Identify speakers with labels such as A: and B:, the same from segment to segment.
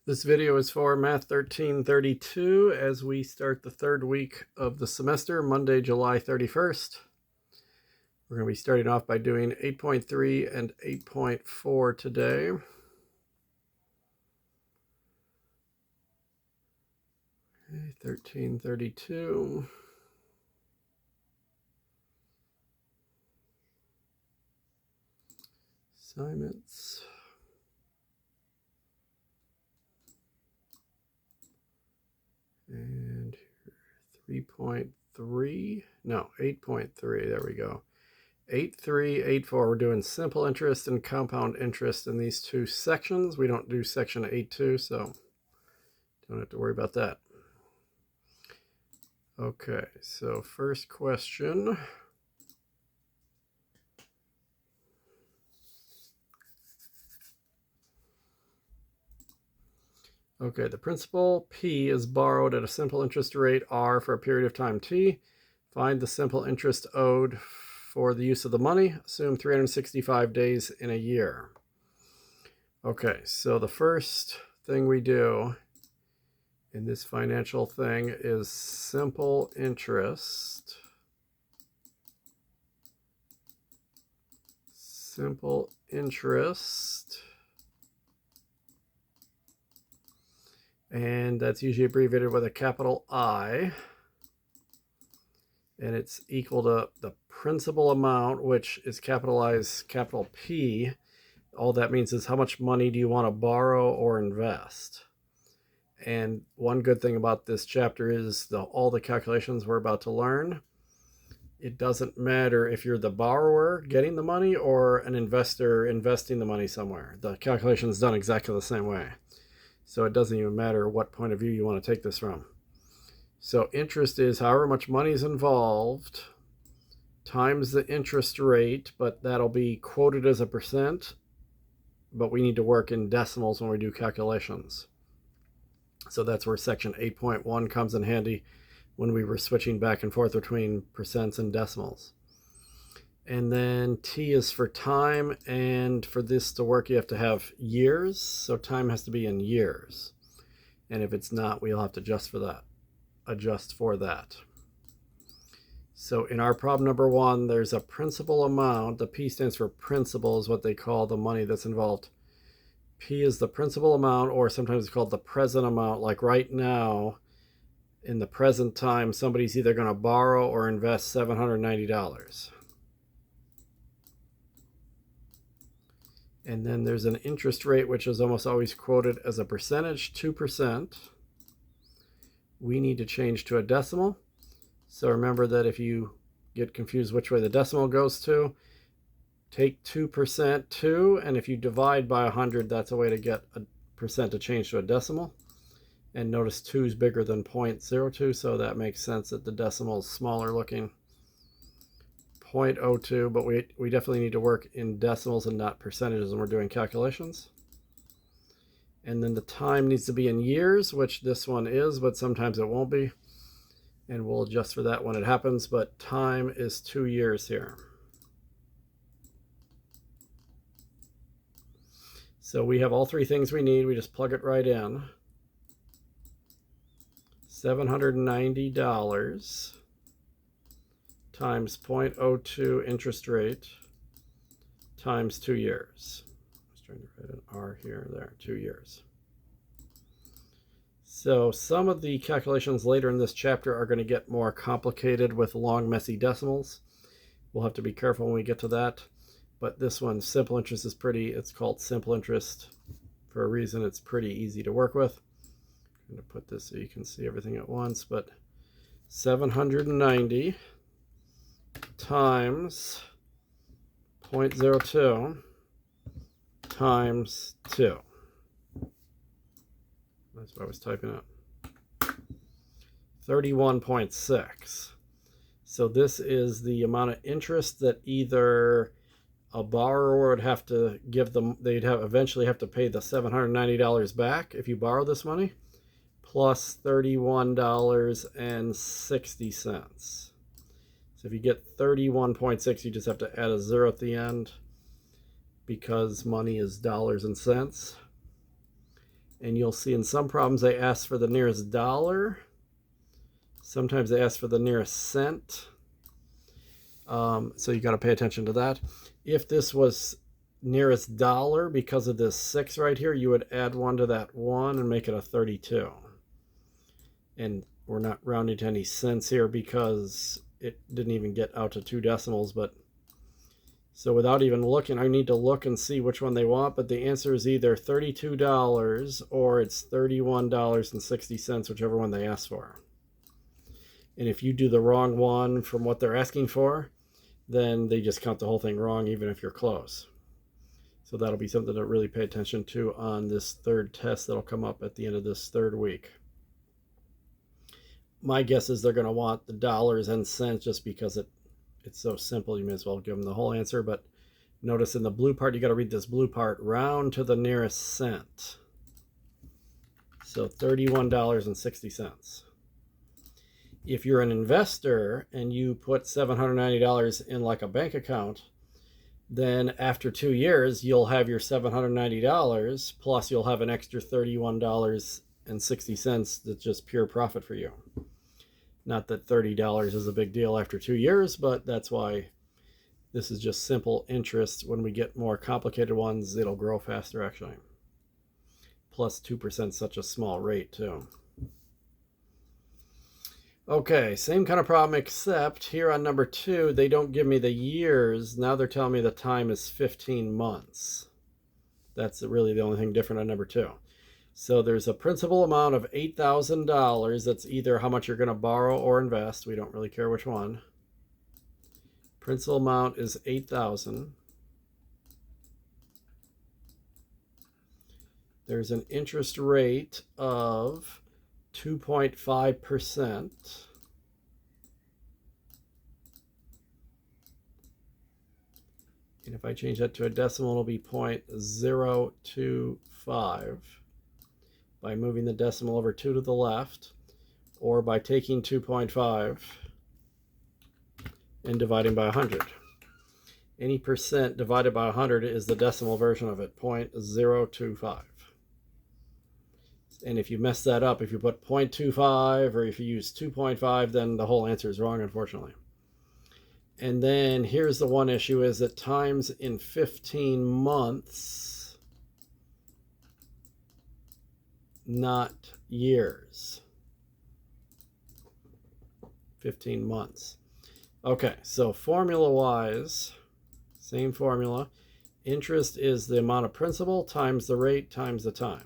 A: This video is for Math 1332 as we start the third week of the semester, Monday, July 31st. We're going to be starting off by doing 8.3 and 8.4 today. Okay, 1332. Assignments. And 3.3, no, 8.3, there we go. 8.3, 8.4, we're doing simple interest and compound interest in these two sections. We don't do section 8.2, so don't have to worry about that. Okay, so first question. Okay, the principal P is borrowed at a simple interest rate R for a period of time T. Find the simple interest owed for the use of the money. Assume 365 days in a year. Okay, so the first thing we do in this financial thing is simple interest. Simple interest. And that's usually abbreviated with a capital I. And it's equal to the principal amount, which is capitalized capital P. All that means is how much money do you want to borrow or invest? And one good thing about this chapter is all the calculations we're about to learn. It doesn't matter if you're the borrower getting the money or an investor investing the money somewhere. The calculation is done exactly the same way. So it doesn't even matter what point of view you want to take this from. So interest is however much money is involved times the interest rate, but that'll be quoted as a percent, but we need to work in decimals when we do calculations. So that's where section 8.1 comes in handy when we were switching back and forth between percents and decimals. And then T is for time, and for this to work you have to have years, so time has to be in years. And if it's not, we'll have to adjust for that. So in our problem number one, there's a principal amount. The P stands for principal, is what they call the money that's involved. P is the principal amount, or sometimes it's called the present amount. Like right now, in the present time, somebody's either going to borrow or invest $790. And then there's an interest rate, which is almost always quoted as a percentage, 2%. We need to change to a decimal. So remember that if you get confused which way the decimal goes to, take 2% 2, and if you divide by 100, that's a way to get a percent to change to a decimal. And notice 2 is bigger than 0.02, so that makes sense that the decimal is smaller looking. 0.02, but we definitely need to work in decimals and not percentages when we're doing calculations. And then the time needs to be in years, which this one is, but sometimes it won't be. And we'll adjust for that when it happens, but time is 2 years here. So we have all three things we need. We just plug it right in. $790 times 0.02 interest rate times 2 years. I was trying to write an R here, there, 2 years. So some of the calculations later in this chapter are going to get more complicated with long, messy decimals. We'll have to be careful when we get to that. But this one, simple interest, is it's called simple interest for a reason. It's pretty easy to work with. I'm going to put this so you can see everything at once, but 790 times 0.02 times 2. That's what I was typing up. 31.6. So this is the amount of interest that either a borrower would have to give them, eventually have to pay the $790 back if you borrow this money, plus $31.60. So if you get 31.6, you just have to add a 0 at the end because money is dollars and cents. And you'll see in some problems they ask for the nearest dollar. Sometimes they ask for the nearest cent. So you got to pay attention to that. If this was nearest dollar, because of this 6 right here, you would add 1 to that 1 and make it a 32. And we're not rounding to any cents here because it didn't even get out to 2 decimals. But so without even looking, I need to look and see which one they want. But the answer is either $32 or it's $31.60, whichever one they ask for. And if you do the wrong one from what they're asking for, then they just count the whole thing wrong, even if you're close. So that'll be something to really pay attention to on this third test that'll come up at the end of this third week. My guess is they're going to want the dollars and cents just because it's so simple. You may as well give them the whole answer. But notice in the blue part, you got to read this blue part, round to the nearest cent. So $31.60. If you're an investor and you put $790 in like a bank account, then after 2 years, you'll have your $790 plus you'll have an extra $31.60 that's just pure profit for you. Not that $30 is a big deal after 2 years, but that's why this is just simple interest. When we get more complicated ones, it'll grow faster actually. Plus 2% such a small rate too. Okay, same kind of problem, except here on number 2, they don't give me the years. Now they're telling me the time is 15 months. That's really the only thing different on number 2. So there's a principal amount of $8,000. That's either how much you're going to borrow or invest. We don't really care which one. Principal amount is $8,000. There's an interest rate of 2.5%. And if I change that to a decimal, it'll be 0.025 by moving the decimal over 2 to the left, or by taking 2.5 and dividing by 100. Any percent divided by 100 is the decimal version of it, 0.025. And if you mess that up, if you put 0.25 or if you use 2.5, then the whole answer is wrong, unfortunately. And then here's the one issue, is that times in 15 months, not years. 15 months. Okay, so formula-wise, same formula. Interest is the amount of principal times the rate times the time.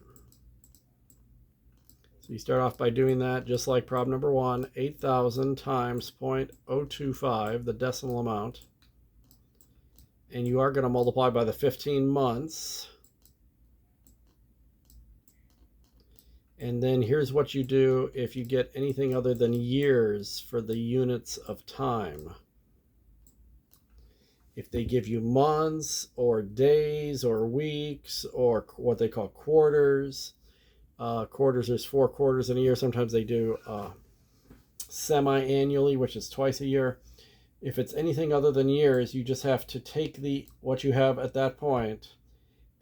A: So you start off by doing that just like problem number 1, 8,000 times 0.025, the decimal amount. And you are going to multiply by the 15 months. And then here's what you do if you get anything other than years for the units of time. If they give you months or days or weeks or what they call quarters, quarters, there's 4 quarters in a year. Sometimes they do semi-annually, which is twice a year. If it's anything other than years, you just have to take what you have at that point,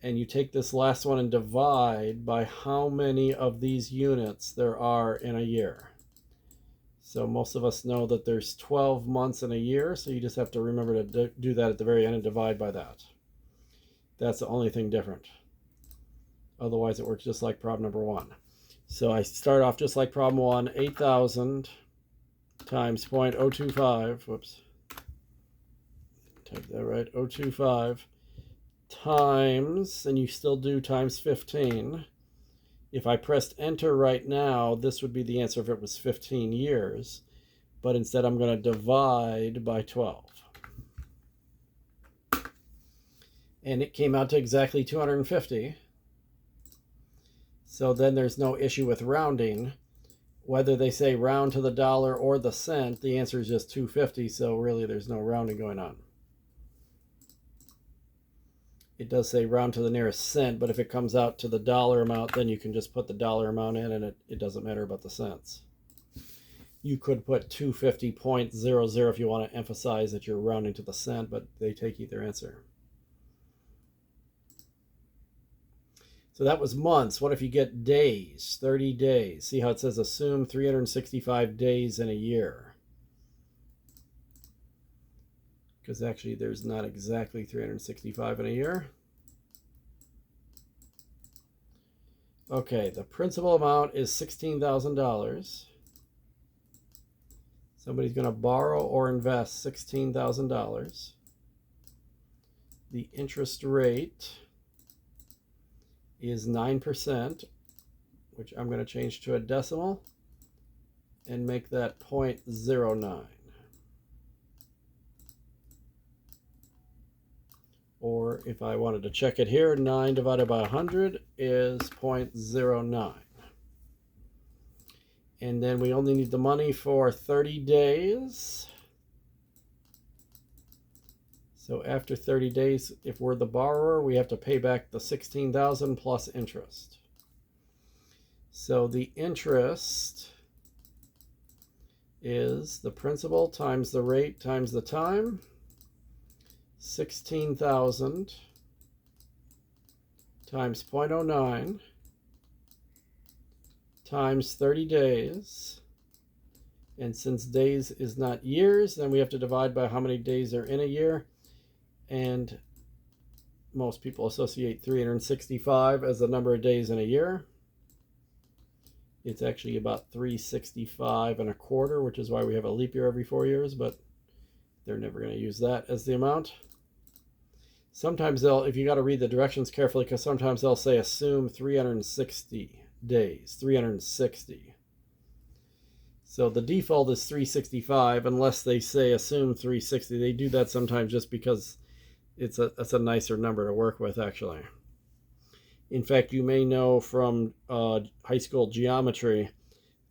A: and you take this last one and divide by how many of these units there are in a year. So most of us know that there's 12 months in a year, so you just have to remember to do that at the very end and divide by that. That's the only thing different. Otherwise, it works just like problem number 1. So I start off just like problem 1, 8,000 times 0.025. Whoops. Type that right. 025 times, and you still do times 15. If I pressed enter right now, this would be the answer if it was 15 years. But instead, I'm going to divide by 12. And it came out to exactly 250. So then there's no issue with rounding. Whether they say round to the dollar or the cent, the answer is just 250, so really there's no rounding going on. It does say round to the nearest cent, but if it comes out to the dollar amount, then you can just put the dollar amount in and it doesn't matter about the cents. You could put 250.00 if you want to emphasize that you're rounding to the cent, but they take either answer. So that was months. What if you get days, 30 days? See how it says assume 365 days in a year? Because actually there's not exactly 365 in a year. Okay, the principal amount is $16,000. Somebody's going to borrow or invest $16,000. The interest rate is 9%, which I'm going to change to a decimal and make that 0.09. Or if I wanted to check it here, 9 divided by 100 is 0.09. And then we only need the money for 30 days. So after 30 days, if we're the borrower, we have to pay back the $16,000 plus interest. So the interest is the principal times the rate times the time. 16,000 times 0.09 times 30 days. And since days is not years, then we have to divide by how many days are in a year. And most people associate 365 as the number of days in a year. It's actually about 365 and a quarter, which is why we have a leap year every 4 years, but they're never going to use that as the amount. Sometimes they'll, if you got to read the directions carefully, because sometimes they'll say assume 360 days, 360. So the default is 365 unless they say assume 360. They do that sometimes just because it's a nicer number to work with, actually. In fact, you may know from high school geometry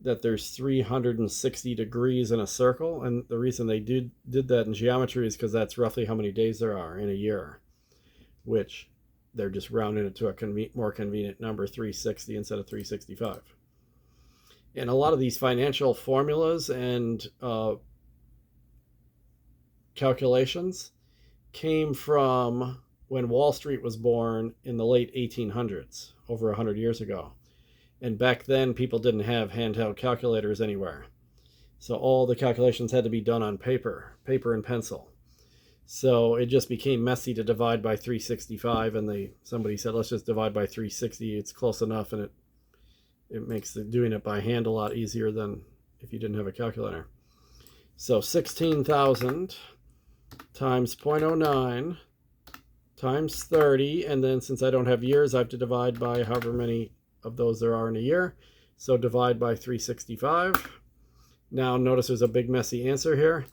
A: that there's 360 degrees in a circle, and the reason they did that in geometry is because that's roughly how many days there are in a year, which they're just rounding it to a more convenient number, 360 instead of 365. And a lot of these financial formulas and calculations came from when Wall Street was born in the late 1800s, over 100 years ago. And back then, people didn't have handheld calculators anywhere. So all the calculations had to be done on paper and pencil. So it just became messy to divide by 365, and somebody said, let's just divide by 360. It's close enough, and it makes doing it by hand a lot easier than if you didn't have a calculator. So 16,000 times 0.09 times 30, and then since I don't have years, I have to divide by however many of those there are in a year. So divide by 365. Now notice there's a big messy answer here.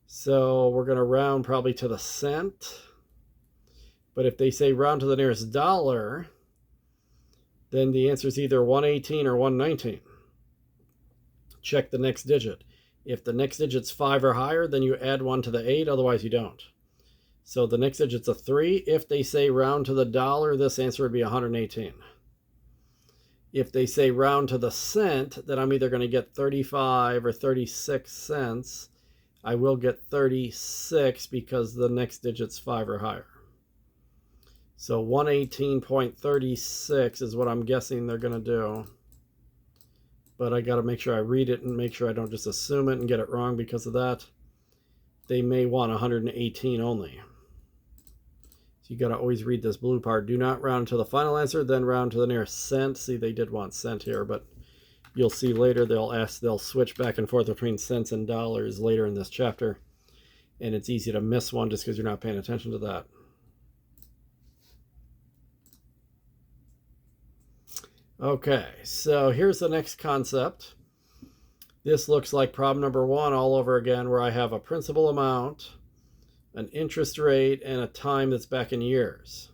A: So we're going to round probably to the cent. But if they say round to the nearest dollar, then the answer is either 118 or 119. Check the next digit. If the next digit's 5 or higher, then you add 1 to the 8, otherwise you don't. So the next digit's a 3. If they say round to the dollar, this answer would be 118. If they say round to the cent, then I'm either going to get 35 or 36 cents. I will get 36 because the next digit's 5 or higher. So 118.36 is what I'm guessing they're going to do. But I got to make sure I read it and make sure I don't just assume it and get it wrong because of that. They may want 118 only. So you got to always read this blue part. Do not round to the final answer, then round to the nearest cent. See, they did want cent here, but you'll see later they'll switch back and forth between cents and dollars later in this chapter. And it's easy to miss one just because you're not paying attention to that. Okay, so here's the next concept. This looks like problem number 1 all over again, where I have a principal amount, an interest rate, and a time that's back in years.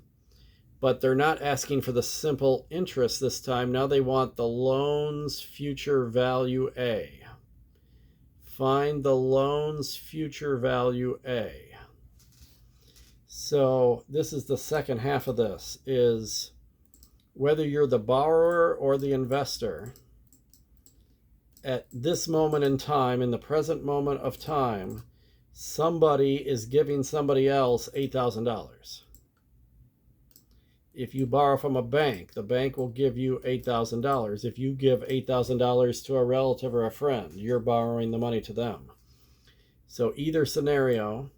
A: But they're not asking for the simple interest this time. Now they want the loan's future value A. Find the loan's future value A. So this is the second half of this, is whether you're the borrower or the investor, at this moment in time, in the present moment of time, somebody is giving somebody else $8,000. if you borrow from a bank, the bank will give you $8,000. If you give $8,000 to a relative or a friend, you're borrowing the money to them. So either scenario,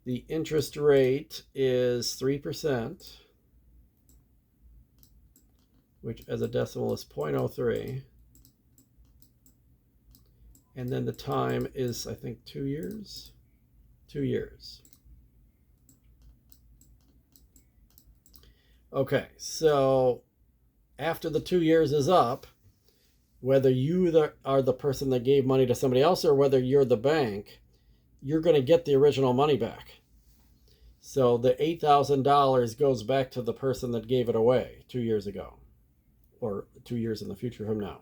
A: the interest rate is 3%, which as a decimal is 0.03. And then the time is, I think, 2 years. 2 years. Okay, so after the 2 years is up, whether you are the person that gave money to somebody else or whether you're the bank, you're going to get the original money back. So the $8,000 goes back to the person that gave it away 2 years ago, or 2 years in the future from now.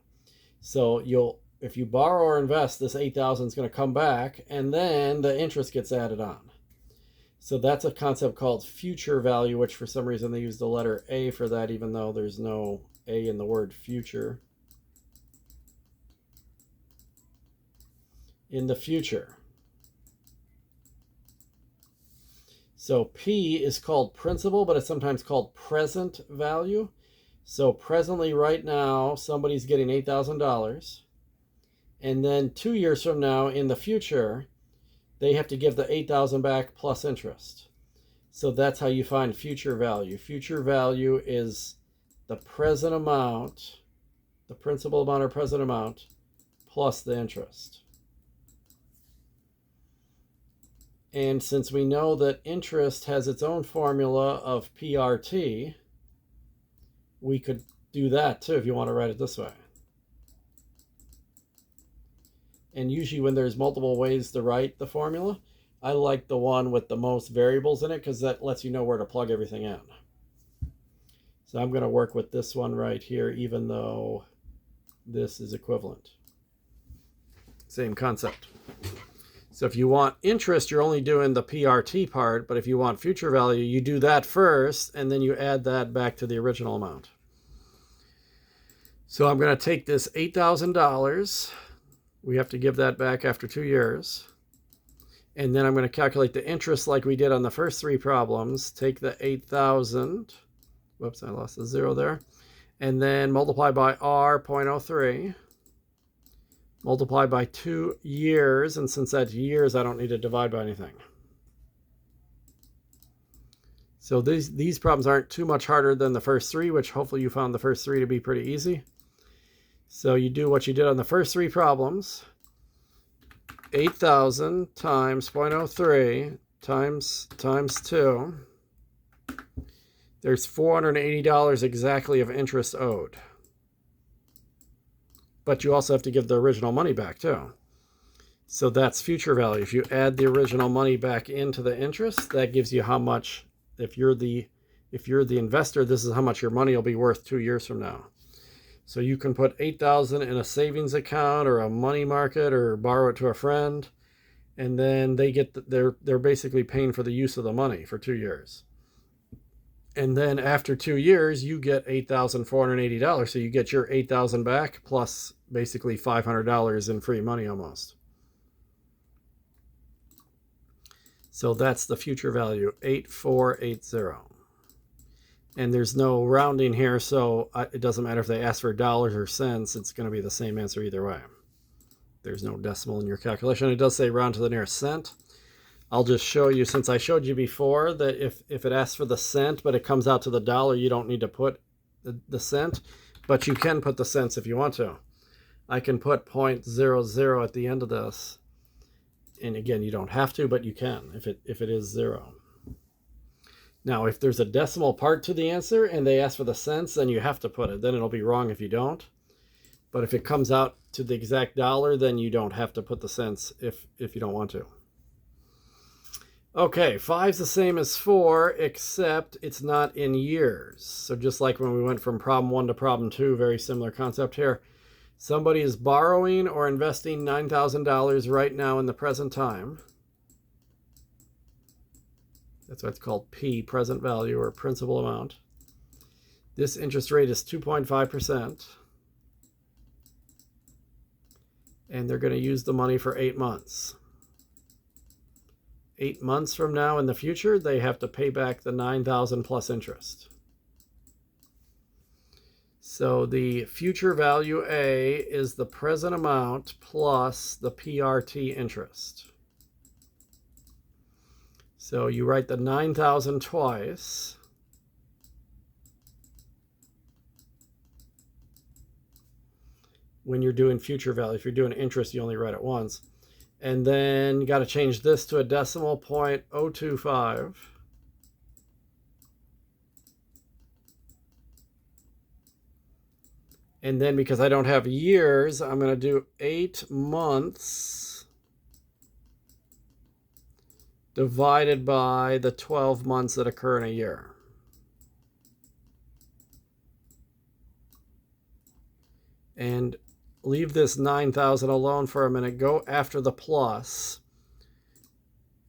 A: So if you borrow or invest, this $8,000 is going to come back, and then the interest gets added on. So that's a concept called future value, which for some reason they use the letter A for that, even though there's no A in the word future. In the future. So P is called principal, but it's sometimes called present value. So presently, right now, somebody's getting $8,000. And then 2 years from now, in the future, they have to give the $8,000 back plus interest. So that's how you find future value. Future value is the present amount, the principal amount or present amount, plus the interest. And since we know that interest has its own formula of PRT, we could do that too if you want to write it this way. And usually when there's multiple ways to write the formula, I like the one with the most variables in it because that lets you know where to plug everything in. So I'm going to work with this one right here, even though this is equivalent. Same concept. So if you want interest, you're only doing the PRT part, but if you want future value, you do that first, and then you add that back to the original amount. So I'm going to take this $8,000. We have to give that back after 2 years. And then I'm going to calculate the interest like we did on the first 3 problems. Take the 8,000. Whoops, I lost the 0 there. And then multiply by R, 0.03. Multiply by 2 years, and since that's years, I don't need to divide by anything. So these problems aren't too much harder than the first 3, which hopefully you found the first 3 to be pretty easy. So you do what you did on the first 3 problems. 8,000 times 0.03 times 2. There's $480 exactly of interest owed. But you also have to give the original money back too. So that's future value. If you add the original money back into the interest, that gives you how much, if you're the investor, this is how much your money will be worth 2 years from now. So you can put 8,000 in a savings account or a money market or borrow it to a friend, and then they're basically paying for the use of the money for 2 years. And then after 2 years, you get $8,480. So you get your $8,000 back plus basically $500 in free money almost. So that's the future value, 8480. And there's no rounding here, so it doesn't matter if they ask for dollars or cents. It's going to be the same answer either way. There's no decimal in your calculation. It does say round to the nearest cent. I'll just show you, since I showed you before, that if it asks for the cent, but it comes out to the dollar, you don't need to put the cent, but you can put the cents if you want to. I can put 0.00 at the end of this. And again, you don't have to, but you can if it is 0. Now, if there's a decimal part to the answer and they ask for the cents, then you have to put it. Then it'll be wrong if you don't. But if it comes out to the exact dollar, then you don't have to put the cents if you don't want to. Okay, 5's the same as 4, except it's not in years. So just like when we went from problem 1 to problem 2, very similar concept here. Somebody is borrowing or investing $9,000 right now in the present time. That's why it's called P, present value or principal amount. This interest rate is 2.5%. And they're going to use the money for 8 months. 8 months from now in the future, they have to pay back the $9,000 plus interest. So the future value A is the present amount plus the PRT interest. So you write the 9,000 twice. When you're doing future value. If you're doing interest, you only write it once. And then you got to change this to a decimal point, 0.025. And then because I don't have years, I'm going to do 8 months divided by the 12 months that occur in a year. And leave this 9,000 alone for a minute. Go after the plus.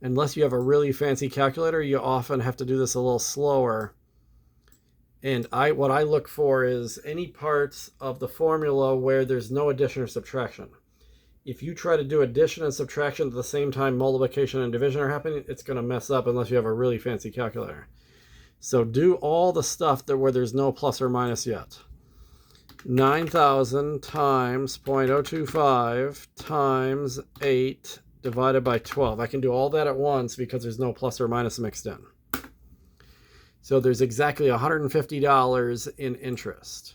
A: Unless you have a really fancy calculator, you often have to do this a little slower. And what I look for is any parts of the formula where there's no addition or subtraction. If you try to do addition and subtraction at the same time multiplication and division are happening, it's going to mess up unless you have a really fancy calculator. So do all the stuff where there's no plus or minus yet. 9,000 times 0.025 times 8 divided by 12. I can do all that at once because there's no plus or minus mixed in. So there's exactly $150 in interest.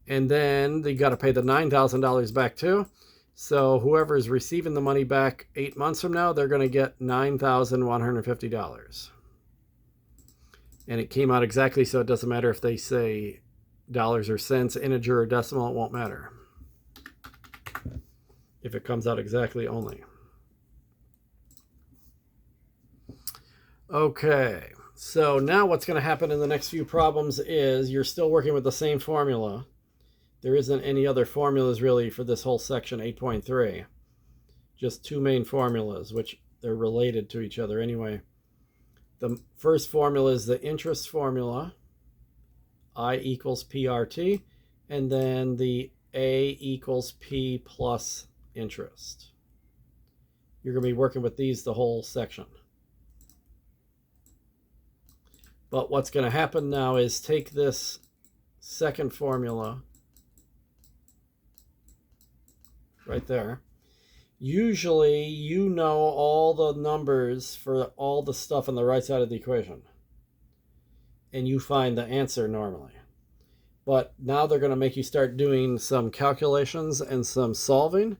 A: And then they got to pay the $9,000 back too. So whoever is receiving the money back 8 months from now, they're going to get $9,150. And it came out exactly, so it doesn't matter if they say dollars or cents, integer or decimal, it won't matter. If it comes out exactly only. Okay, so now what's going to happen in the next few problems is you're still working with the same formula. There isn't any other formulas really for this whole section 8.3. Just two main formulas, which they're related to each other anyway. The first formula is the interest formula, I equals PRT, and then the A equals P plus interest. You're going to be working with these the whole section. But what's going to happen now is take this second formula right there. Usually you know all the numbers for all the stuff on the right side of the equation. And you find the answer normally. But now they're going to make you start doing some calculations and some solving.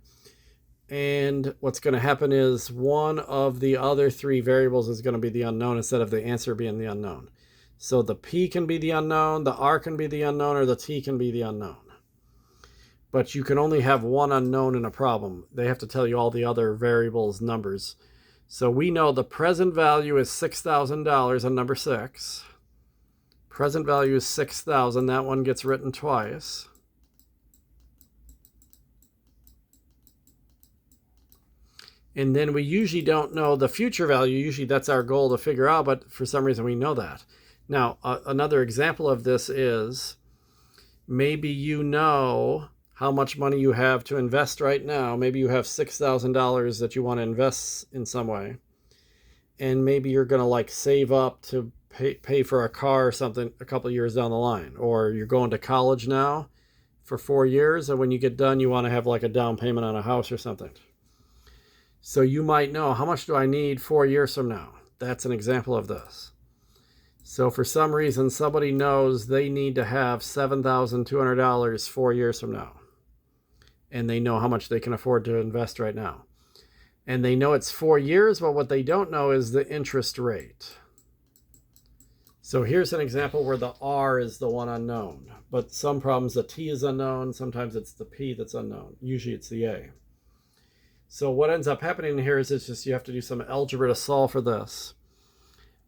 A: And what's going to happen is one of the other three variables is going to be the unknown instead of the answer being the unknown. So the P can be the unknown, the R can be the unknown, or the T can be the unknown. But you can only have one unknown in a problem. They have to tell you all the other variables' numbers. So we know the present value is $6,000 on number 6. Present value is 6,000. That one gets written twice. And then we usually don't know the future value. Usually that's our goal to figure out, but for some reason we know that. Now, another example of this is maybe you know how much money you have to invest right now. Maybe you have $6,000 that you want to invest in some way. And maybe you're going to like save up to pay for a car or something a couple of years down the line. Or you're going to college now for 4 years. And when you get done, you want to have like a down payment on a house or something. So you might know, how much do I need 4 years from now? That's an example of this. So for some reason, somebody knows they need to have $7,200 4 years from now. And they know how much they can afford to invest right now. And they know it's 4 years, but what they don't know is the interest rate. So here's an example where the R is the one unknown. But some problems, the T is unknown. Sometimes it's the P that's unknown. Usually it's the A. So what ends up happening here is it's just you have to do some algebra to solve for this.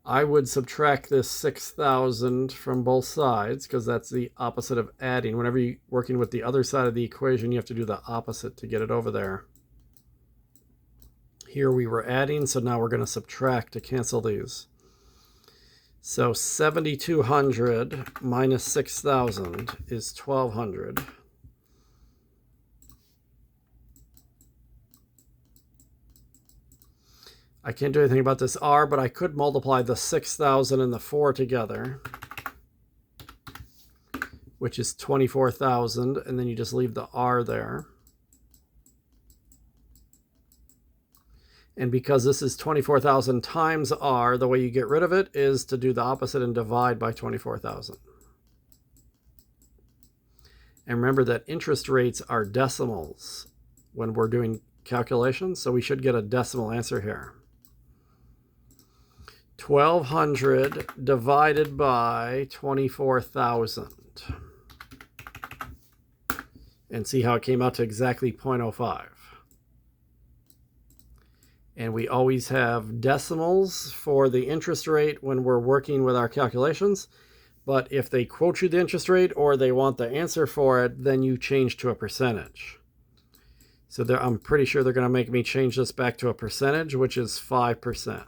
A: I would subtract this 6,000 from both sides because that's the opposite of adding. Whenever you're working with the other side of the equation, you have to do the opposite to get it over there. Here we were adding, so now we're going to subtract to cancel these. So 7,200 minus 6,000 is 1,200. I can't do anything about this R, but I could multiply the 6,000 and the 4 together, which is 24,000, and then you just leave the R there. And because this is 24,000 times R, the way you get rid of it is to do the opposite and divide by 24,000. And remember that interest rates are decimals when we're doing calculations, so we should get a decimal answer here. 1,200 divided by 24,000. And see how it came out to exactly 0.05. And we always have decimals for the interest rate when we're working with our calculations. But if they quote you the interest rate or they want the answer for it, then you change to a percentage. So I'm pretty sure they're going to make me change this back to a percentage, which is 5%.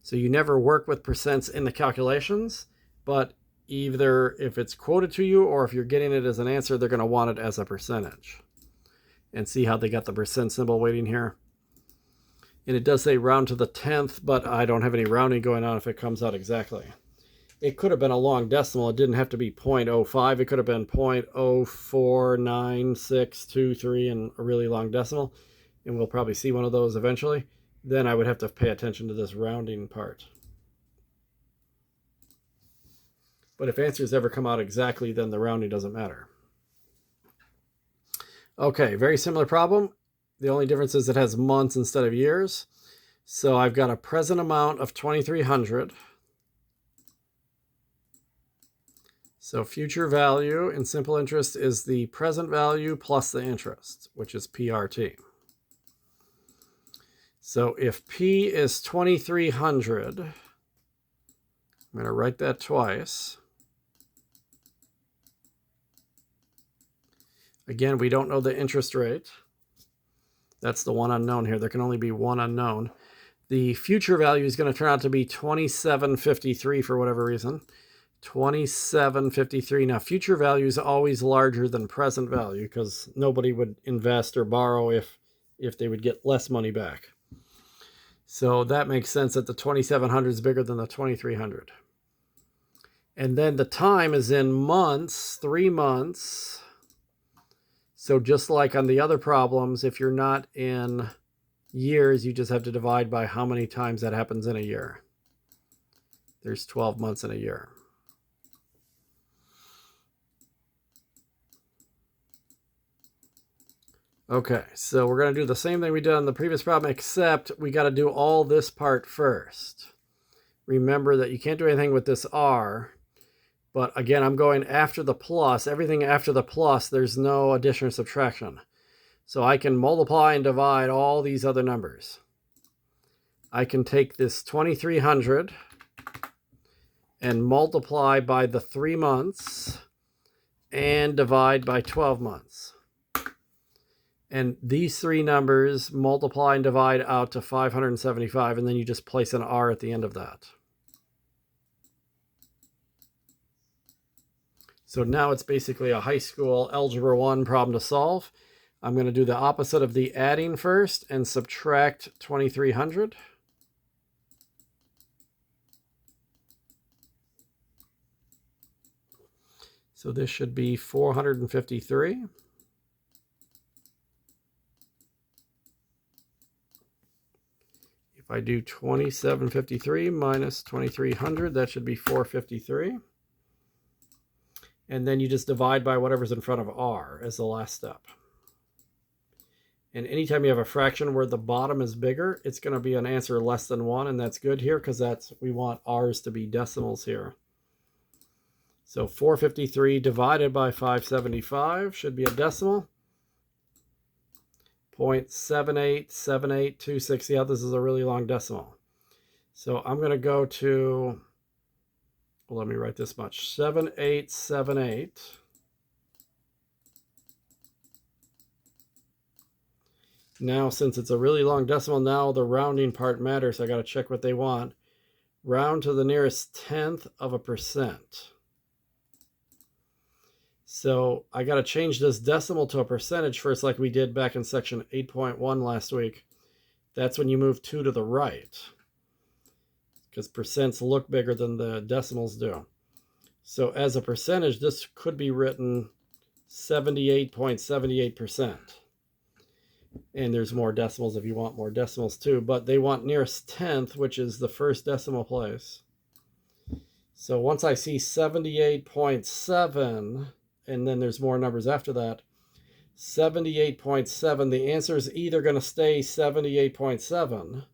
A: So you never work with percents in the calculations, but either if it's quoted to you or if you're getting it as an answer, they're going to want it as a percentage. And see how they got the percent symbol waiting here? And it does say round to the 10th, but I don't have any rounding going on if it comes out exactly. It could have been a long decimal. It didn't have to be 0.05. It could have been 0.04963 and a really long decimal. And we'll probably see one of those eventually. Then I would have to pay attention to this rounding part. But if answers ever come out exactly, then the rounding doesn't matter. Okay, very similar problem. The only difference is it has months instead of years. So I've got a present amount of 2,300. So future value in simple interest is the present value plus the interest, which is PRT. So if P is 2,300, I'm going to write that twice. Again, we don't know the interest rate. That's the one unknown here. There can only be one unknown. The future value is going to turn out to be 2753 for whatever reason. 2753. Now, future value is always larger than present value because nobody would invest or borrow if they would get less money back. So that makes sense that the 2700 is bigger than the 2300. And then the time is in months, 3 months. So just like on the other problems, if you're not in years, you just have to divide by how many times that happens in a year. There's 12 months in a year. Okay, so we're going to do the same thing we did on the previous problem, except we got to do all this part first. Remember that you can't do anything with this R. But again, I'm going after the plus. Everything after the plus, there's no addition or subtraction. So I can multiply and divide all these other numbers. I can take this 2,300 and multiply by the 3 months and divide by 12 months. And these three numbers multiply and divide out to 575, and then you just place an R at the end of that. So now it's basically a high school Algebra 1 problem to solve. I'm going to do the opposite of the adding first and subtract 2,300. So this should be 453. If I do 2753 minus 2,300, that should be 453. And then you just divide by whatever's in front of R as the last step. And anytime you have a fraction where the bottom is bigger, it's going to be an answer less than 1, and that's good here because we want R's to be decimals here. So 453 divided by 575 should be a decimal. 0.787826. Yeah, this is a really long decimal. So I'm going to go to... Well, let me write this much. 7878. Now, since it's a really long decimal, now the rounding part matters. I got to check what they want. Round to the nearest tenth of a percent. So I got to change this decimal to a percentage first, like we did back in section 8.1 last week. That's when you move 2 to the right, because percents look bigger than the decimals do. So as a percentage, this could be written 78.78%. And there's more decimals if you want more decimals too, but they want nearest tenth, which is the first decimal place. So once I see 78.7, and then there's more numbers after that, 78.7, the answer is either going to stay 78.7,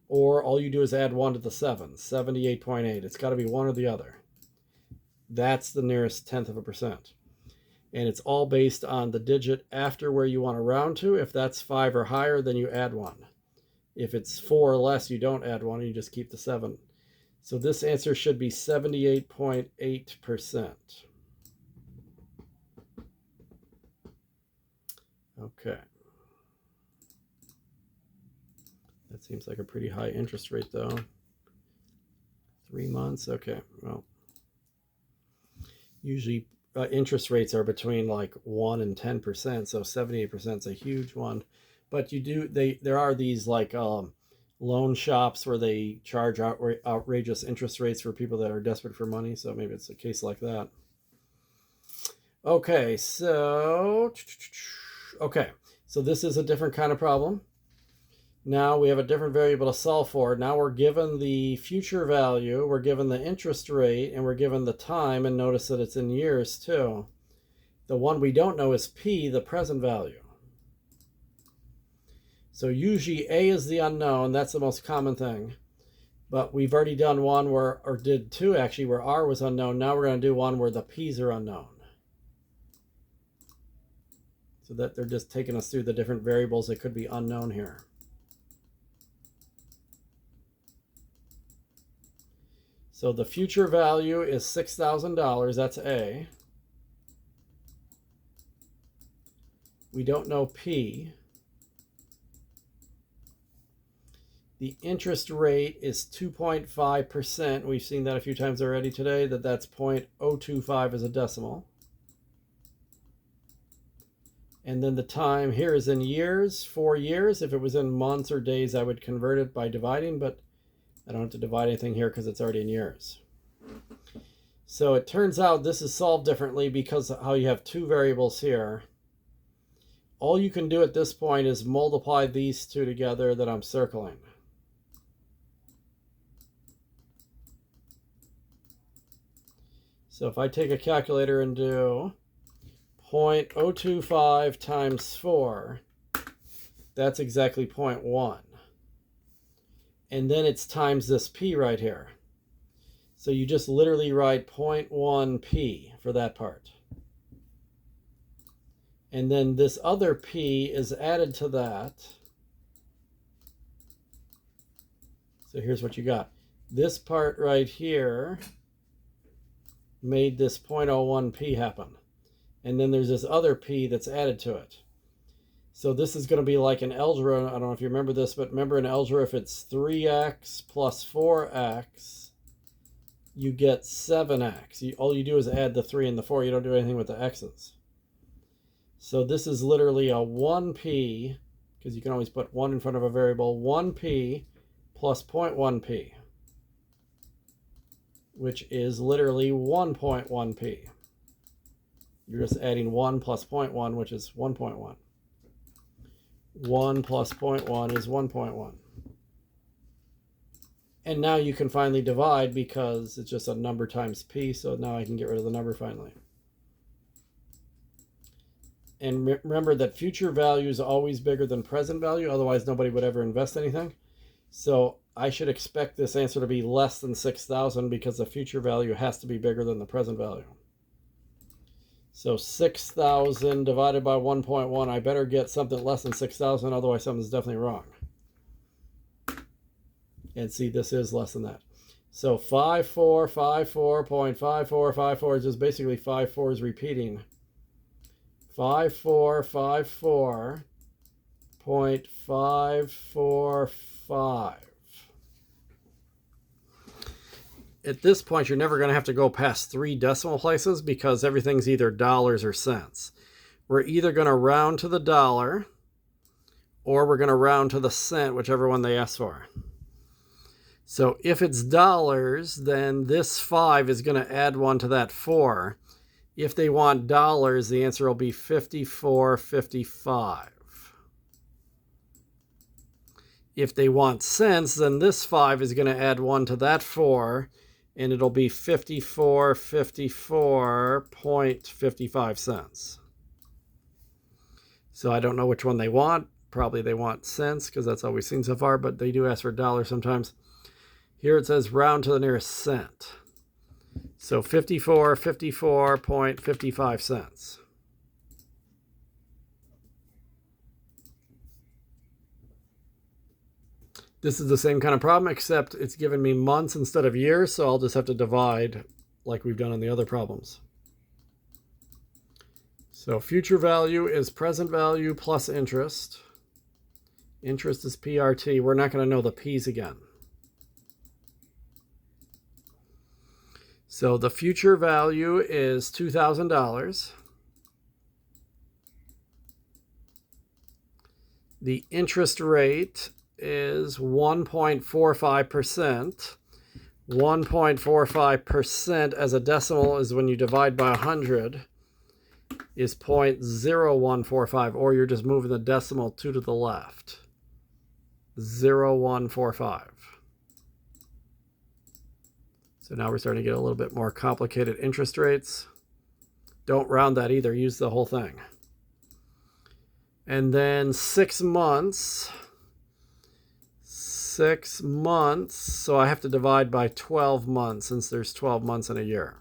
A: or all you do is add 1 to the 7, 78.8. It's got to be one or the other. That's the nearest tenth of a percent. And it's all based on the digit after where you want to round to. If that's 5 or higher, then you add 1. If it's 4 or less, you don't add 1, you just keep the 7. So this answer should be 78.8%. Okay. That seems like a pretty high interest rate, though. 3 months. Okay. Well, usually interest rates are between like 1 and 10%, so 78% is a huge one. But there are these like loan shops where they charge outrageous interest rates for people that are desperate for money, so maybe it's a case like that. Okay, so this is a different kind of problem. Now we have a different variable to solve for. Now we're given the future value, we're given the interest rate, and we're given the time, and notice that it's in years too. The one we don't know is P, the present value. So usually A is the unknown, that's the most common thing. But we've already done one or did two actually, where R was unknown. Now we're going to do one where the P's are unknown. So that they're just taking us through the different variables that could be unknown here. So the future value is $6,000, that's A. We don't know P. The interest rate is 2.5%. We've seen that a few times already today, that's 0.025 as a decimal. And then the time here is in years, 4 years. If it was in months or days, I would convert it by dividing, but I don't have to divide anything here because it's already in years. So it turns out this is solved differently because of how you have two variables here. All you can do at this point is multiply these two together that I'm circling. So if I take a calculator and do 0.025 times 4, that's exactly 0.1. And then it's times this P right here. So you just literally write 0.1 P for that part. And then this other P is added to that. So here's what you got. This part right here made this 0.01 P happen. And then there's this other P that's added to it. So this is going to be like an algebra. I don't know if you remember this, but remember in algebra, if it's 3x plus 4x, you get 7x. All you do is add the 3 and the 4. You don't do anything with the x's. So this is literally a 1p, because you can always put 1 in front of a variable, 1p plus 0.1p, which is literally 1.1p. You're just adding 1 plus 0.1, which is 1.1. 1 plus 0.1 is 1.1. And now you can finally divide because it's just a number times p, so now I can get rid of the number finally. And remember that future value is always bigger than present value, otherwise nobody would ever invest anything. So I should expect this answer to be less than 6,000 because the future value has to be bigger than the present value. So 6,000 divided by 1.1, I better get something less than 6,000, otherwise something's definitely wrong. And see, this is less than that. So 5454.5454 is just basically 5 4s repeating. 5454.545. At this point, you're never going to have to go past 3 decimal places because everything's either dollars or cents. We're either going to round to the dollar, or we're going to round to the cent, whichever one they ask for. So if it's dollars, then this 5 is going to add 1 to that 4. If they want dollars, the answer will be 54.55. If they want cents, then this 5 is going to add 1 to that 4, and it'll be 54.55 cents. So I don't know which one they want. Probably they want cents because that's all we've seen so far, but they do ask for dollars sometimes. Here it says round to the nearest cent. So 54.55 cents. This is the same kind of problem, except it's given me months instead of years, so I'll just have to divide like we've done on the other problems. So future value is present value plus interest. Interest is PRT. We're not going to know the P's again. So the future value is $2,000. The interest rate is 1.45%. 1.45% as a decimal is when you divide by 100 is 0.0145, or you're just moving the decimal 2 to the left. 0.145. So now we're starting to get a little bit more complicated interest rates. Don't round that either. Use the whole thing. And then 6 months. 6 months. So I have to divide by 12 months since there's 12 months in a year.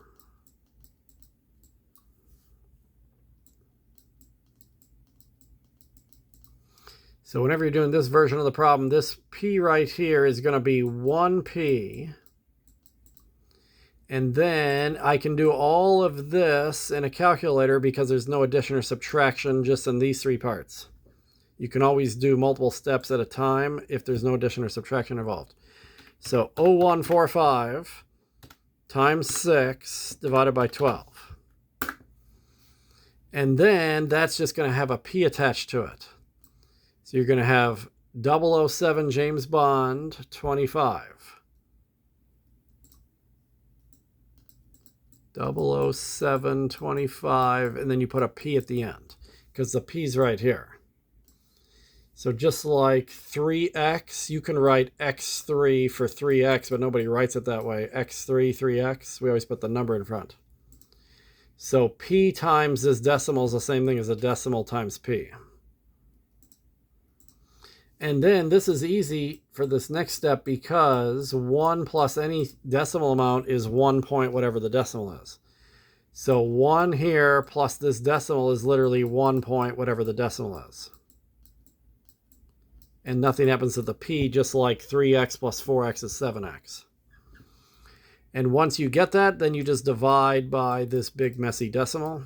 A: So whenever you're doing this version of the problem, this P right here is going to be 1P. And then I can do all of this in a calculator because there's no addition or subtraction just in these 3 parts. You can always do multiple steps at a time if there's no addition or subtraction involved. So 0.145 times 6 divided by 12. And then that's just going to have a P attached to it. So you're going to have 007 James Bond 25. 00725, and then you put a P at the end because the P's right here. So just like 3x, you can write x3 for 3x, but nobody writes it that way. x3, 3x, we always put the number in front. So P times this decimal is the same thing as a decimal times P. And then this is easy for this next step because 1 plus any decimal amount is 1 point whatever the decimal is. So 1 here plus this decimal is literally 1 point whatever the decimal is. And nothing happens to the P, just like 3x plus 4x is 7x. And once you get that, then you just divide by this big messy decimal.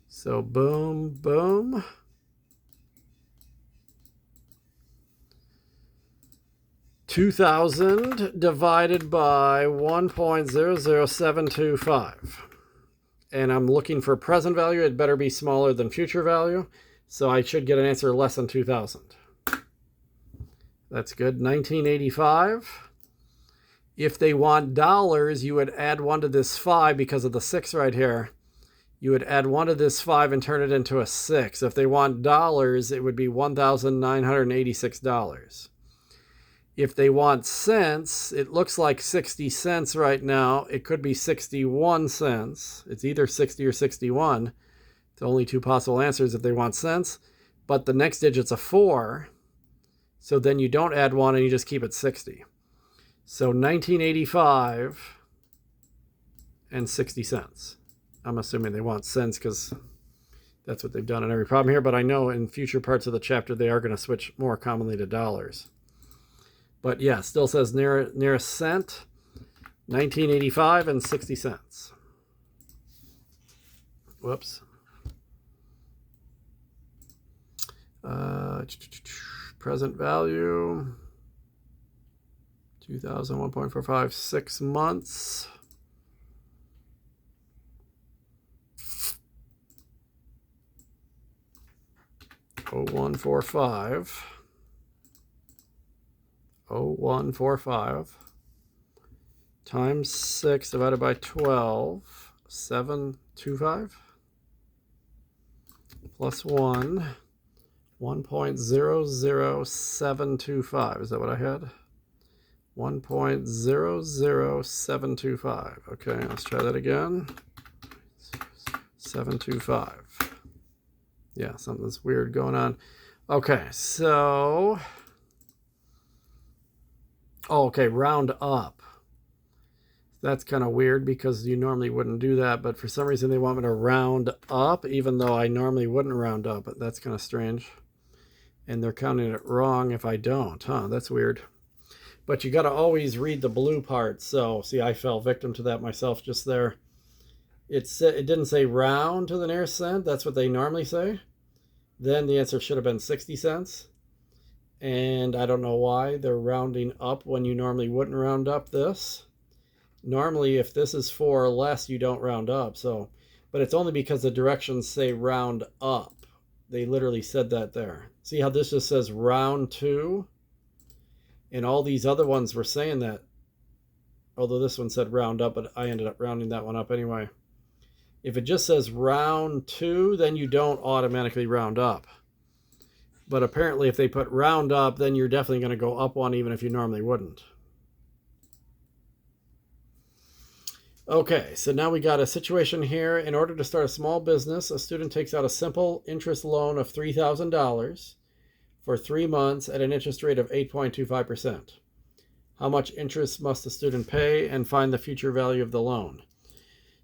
A: So boom, boom. $2,000 divided by 1.00725. And I'm looking for present value. It better be smaller than future value. So I should get an answer less than 2,000. That's good. 1985. If they want dollars, you would add 1 to this 5 because of the 6 right here. You would add 1 to this 5 and turn it into a 6. If they want dollars, it would be $1,986. If they want cents, it looks like 60 cents right now. It could be 61 cents. It's either 60 or 61. It's only 2 possible answers if they want cents. But the next digit's a 4. So then you don't add 1 and you just keep it 60. So 1985 and 60 cents. I'm assuming they want cents because that's what they've done in every problem here. But I know in future parts of the chapter they are going to switch more commonly to dollars. But yeah, still says nearest cent, 1985 and 60 cents. Whoops. Present value, 2,000, 1.45, 6 months. 0145 0145 times 6 divided by 12, 725 plus 1, 1.00725. Is that what I had? 1.00725. Okay, let's try that again. 725. Yeah, something's weird going on. Okay, so... Oh, okay, round up. That's kind of weird because you normally wouldn't do that, but for some reason they want me to round up, even though I normally wouldn't round up. But that's kind of strange. And they're counting it wrong if I don't, huh? That's weird. But you got to always read the blue part. So, see, I fell victim to that myself just there. It didn't say round to the nearest cent. That's what they normally say. Then the answer should have been 60 cents. And I don't know why they're rounding up when you normally wouldn't round up this. Normally, if this is 4 or less, you don't round up. So, but it's only because the directions say round up. They literally said that there. See how this just says round to? And all these other ones were saying that. Although this one said round up, but I ended up rounding that one up anyway. If it just says round to, then you don't automatically round up. But apparently if they put round up, then you're definitely going to go up one even if you normally wouldn't. Okay, so now we got a situation here. In order to start a small business, a student takes out a simple interest loan of $3,000 for 3 months at an interest rate of 8.25%. How much interest must the student pay, and find the future value of the loan?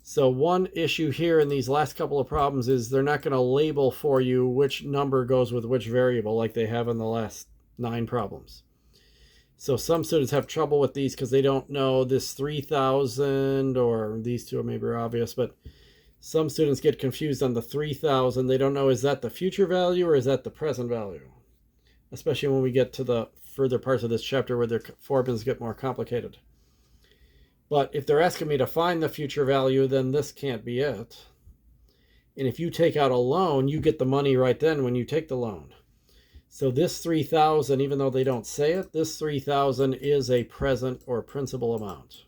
A: So one issue here in these last couple of problems is they're not going to label for you which number goes with which variable like they have in the last 9 problems. So some students have trouble with these because they don't know this 3,000, or these two maybe are obvious, but some students get confused on the 3,000. They don't know, is that the future value or is that the present value? Especially when we get to the further parts of this chapter where their formulas get more complicated. But if they're asking me to find the future value, then this can't be it. And if you take out a loan, you get the money right then when you take the loan. So this 3,000, even though they don't say it, this 3,000 is a present or principal amount.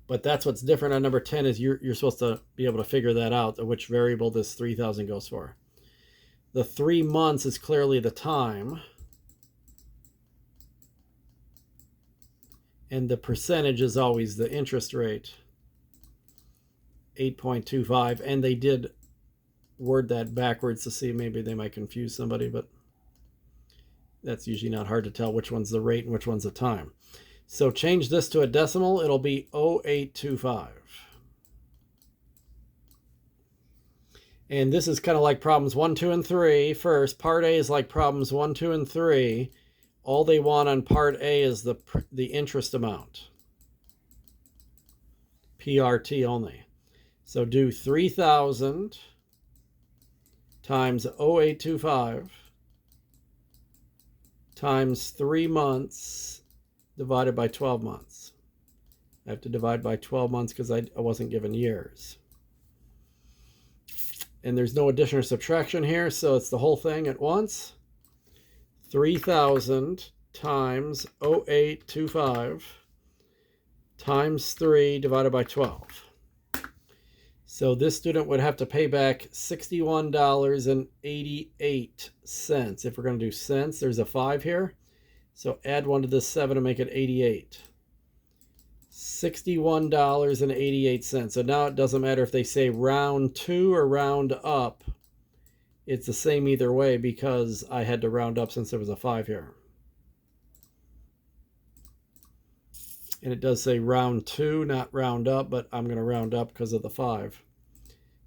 A: But that's what's different on number 10 is you're supposed to be able to figure that out, which variable this 3,000 goes for. The 3 months is clearly the time. And the percentage is always the interest rate, 8.25. And they did word that backwards to see maybe they might confuse somebody, but that's usually not hard to tell which one's the rate and which one's the time. So change this to a decimal, it'll be 0.825. And this is kind of like problems 1, 2, and 3. First, part A is like problems 1, 2, and 3. All they want on part A is the interest amount. PRT only. So do 3,000 times 0.825 times 3 months divided by 12 months. I have to divide by 12 months because I wasn't given years. And there's no addition or subtraction here, so it's the whole thing at once. 3,000 times 0.825 times 3 divided by 12. So this student would have to pay back $61.88. If we're going to do cents, there's a 5 here. So add 1 to this 7 to make it 88. $61.88. So now it doesn't matter if they say round to or round up. It's the same either way because I had to round up since there was a 5 here. And it does say round to, not round up, but I'm going to round up because of the 5.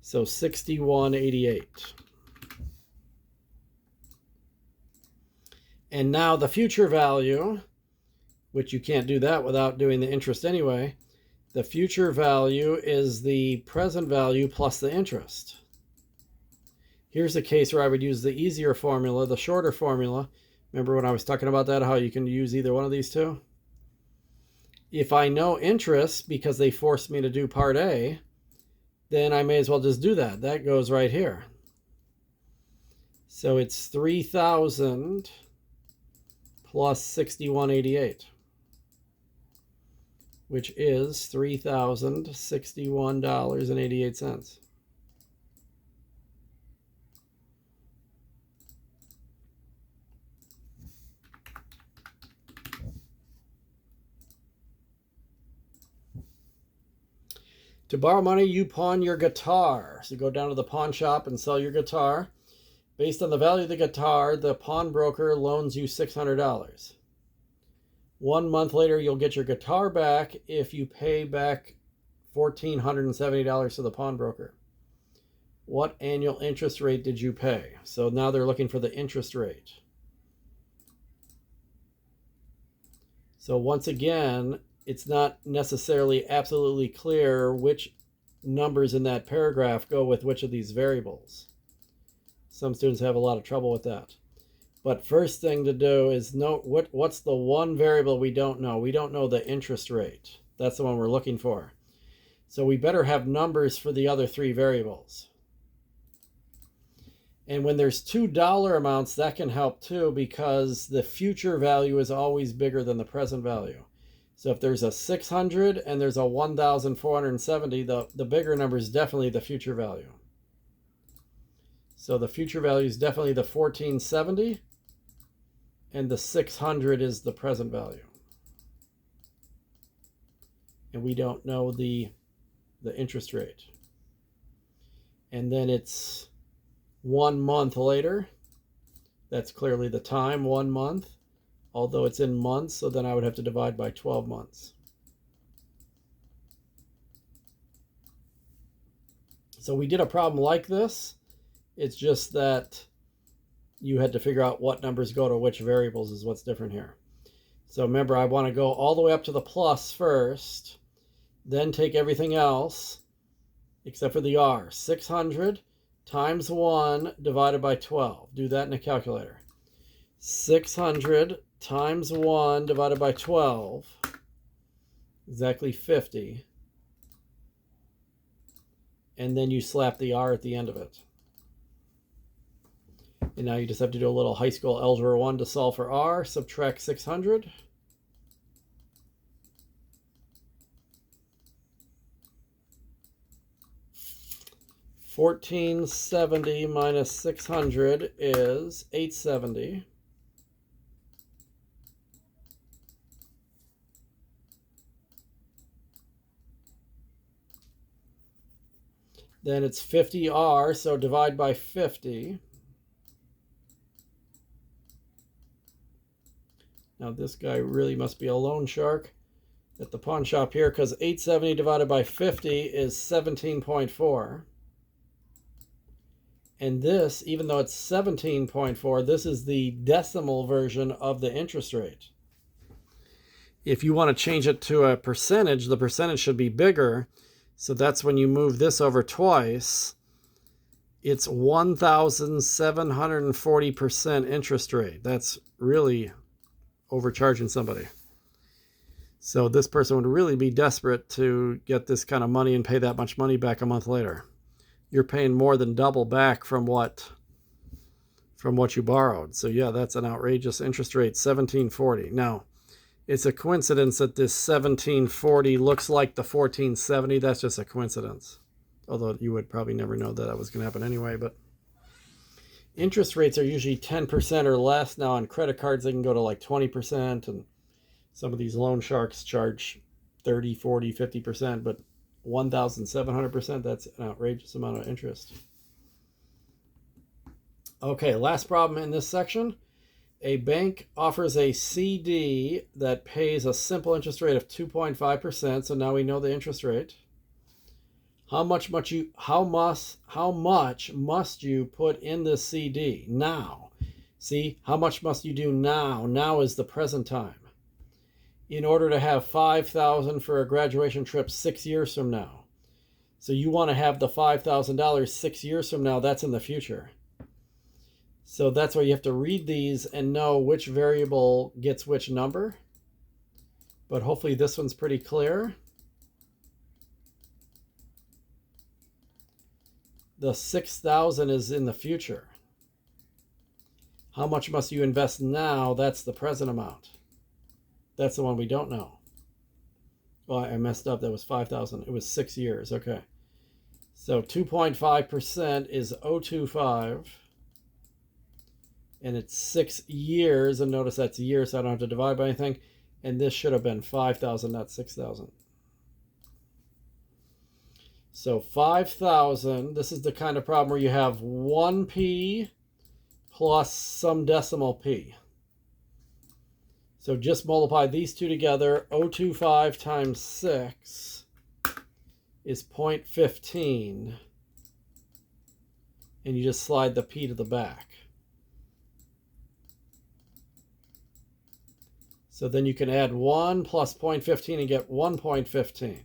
A: So 61.88. And now the future value, which you can't do that without doing the interest anyway. The future value is the present value plus the interest. Here's a case where I would use the easier formula, the shorter formula. Remember when I was talking about that, how you can use either one of these two? If I know interest because they forced me to do part A, then I may as well just do that. That goes right here. So it's 3,000 plus 61.88, which is $3,061.88. To borrow money, you pawn your guitar. So you go down to the pawn shop and sell your guitar. Based on the value of the guitar, the pawnbroker loans you $600. 1 month later, you'll get your guitar back if you pay back $1,470 to the pawnbroker. What annual interest rate did you pay? So now they're looking for the interest rate. So once again, it's not necessarily absolutely clear which numbers in that paragraph go with which of these variables. Some students have a lot of trouble with that. But first thing to do is note what's the one variable we don't know. We don't know the interest rate. That's the one we're looking for. So we better have numbers for the other three variables. And when there's $2 amounts, that can help too, because the future value is always bigger than the present value. So if there's a 600 and there's a 1,470, the bigger number is definitely the future value. So the future value is definitely the 1,470, and the 600 is the present value. And we don't know the interest rate. And then it's 1 month later. That's clearly the time, 1 month. Although it's in months, so then I would have to divide by 12 months. So we did a problem like this. It's just that you had to figure out what numbers go to which variables is what's different here. So remember, I want to go all the way up to the plus first, then take everything else, except for the R. 600 times 1 divided by 12. Do that in a calculator. 600 times 1 divided by 12, exactly 50. And then you slap the R at the end of it. And now you just have to do a little high school algebra 1 to solve for R. Subtract 600. $1,470 minus 600 is $870. Then it's 50R, so divide by 50. Now this guy really must be a loan shark at the pawn shop here, because 870 divided by 50 is 17.4. And this, even though it's 17.4, this is the decimal version of the interest rate. If you want to change it to a percentage, the percentage should be bigger. So that's when you move this over twice. It's 1,740% interest rate. That's really overcharging somebody. So this person would really be desperate to get this kind of money and pay that much money back a month later. You're paying more than double back from what you borrowed. So yeah, that's an outrageous interest rate, 1740. Now, it's a coincidence that this 1740 looks like the 1470. That's just a coincidence. Although you would probably never know that was going to happen anyway. But interest rates are usually 10% or less. Now on credit cards, they can go to like 20%. And some of these loan sharks charge 30, 40, 50%. But 1,700%, that's an outrageous amount of interest. Okay, last problem in this section. A bank offers a CD that pays a simple interest rate of 2.5%. So now we know the interest rate. How much must you put in this CD now? See, how much must you do now? Now is the present time. In order to have $5,000 for a graduation trip 6 years from now. So you want to have the $5,000 6 years from now. That's in the future. So that's why you have to read these and know which variable gets which number. But hopefully this one's pretty clear. The 6,000 is in the future. How much must you invest now? That's the present amount. That's the one we don't know. Well, I messed up. That was 5,000. It was 6 years. Okay. So 2.5% is 0.25. And it's 6 years. And notice that's a year, so I don't have to divide by anything. And this should have been 5,000, not 6,000. So 5,000. This is the kind of problem where you have 1p plus some decimal p. So just multiply these two together. 0.25 times 6 is 0.15. And you just slide the p to the back. So then you can add 1 plus 0.15 and get 1.15.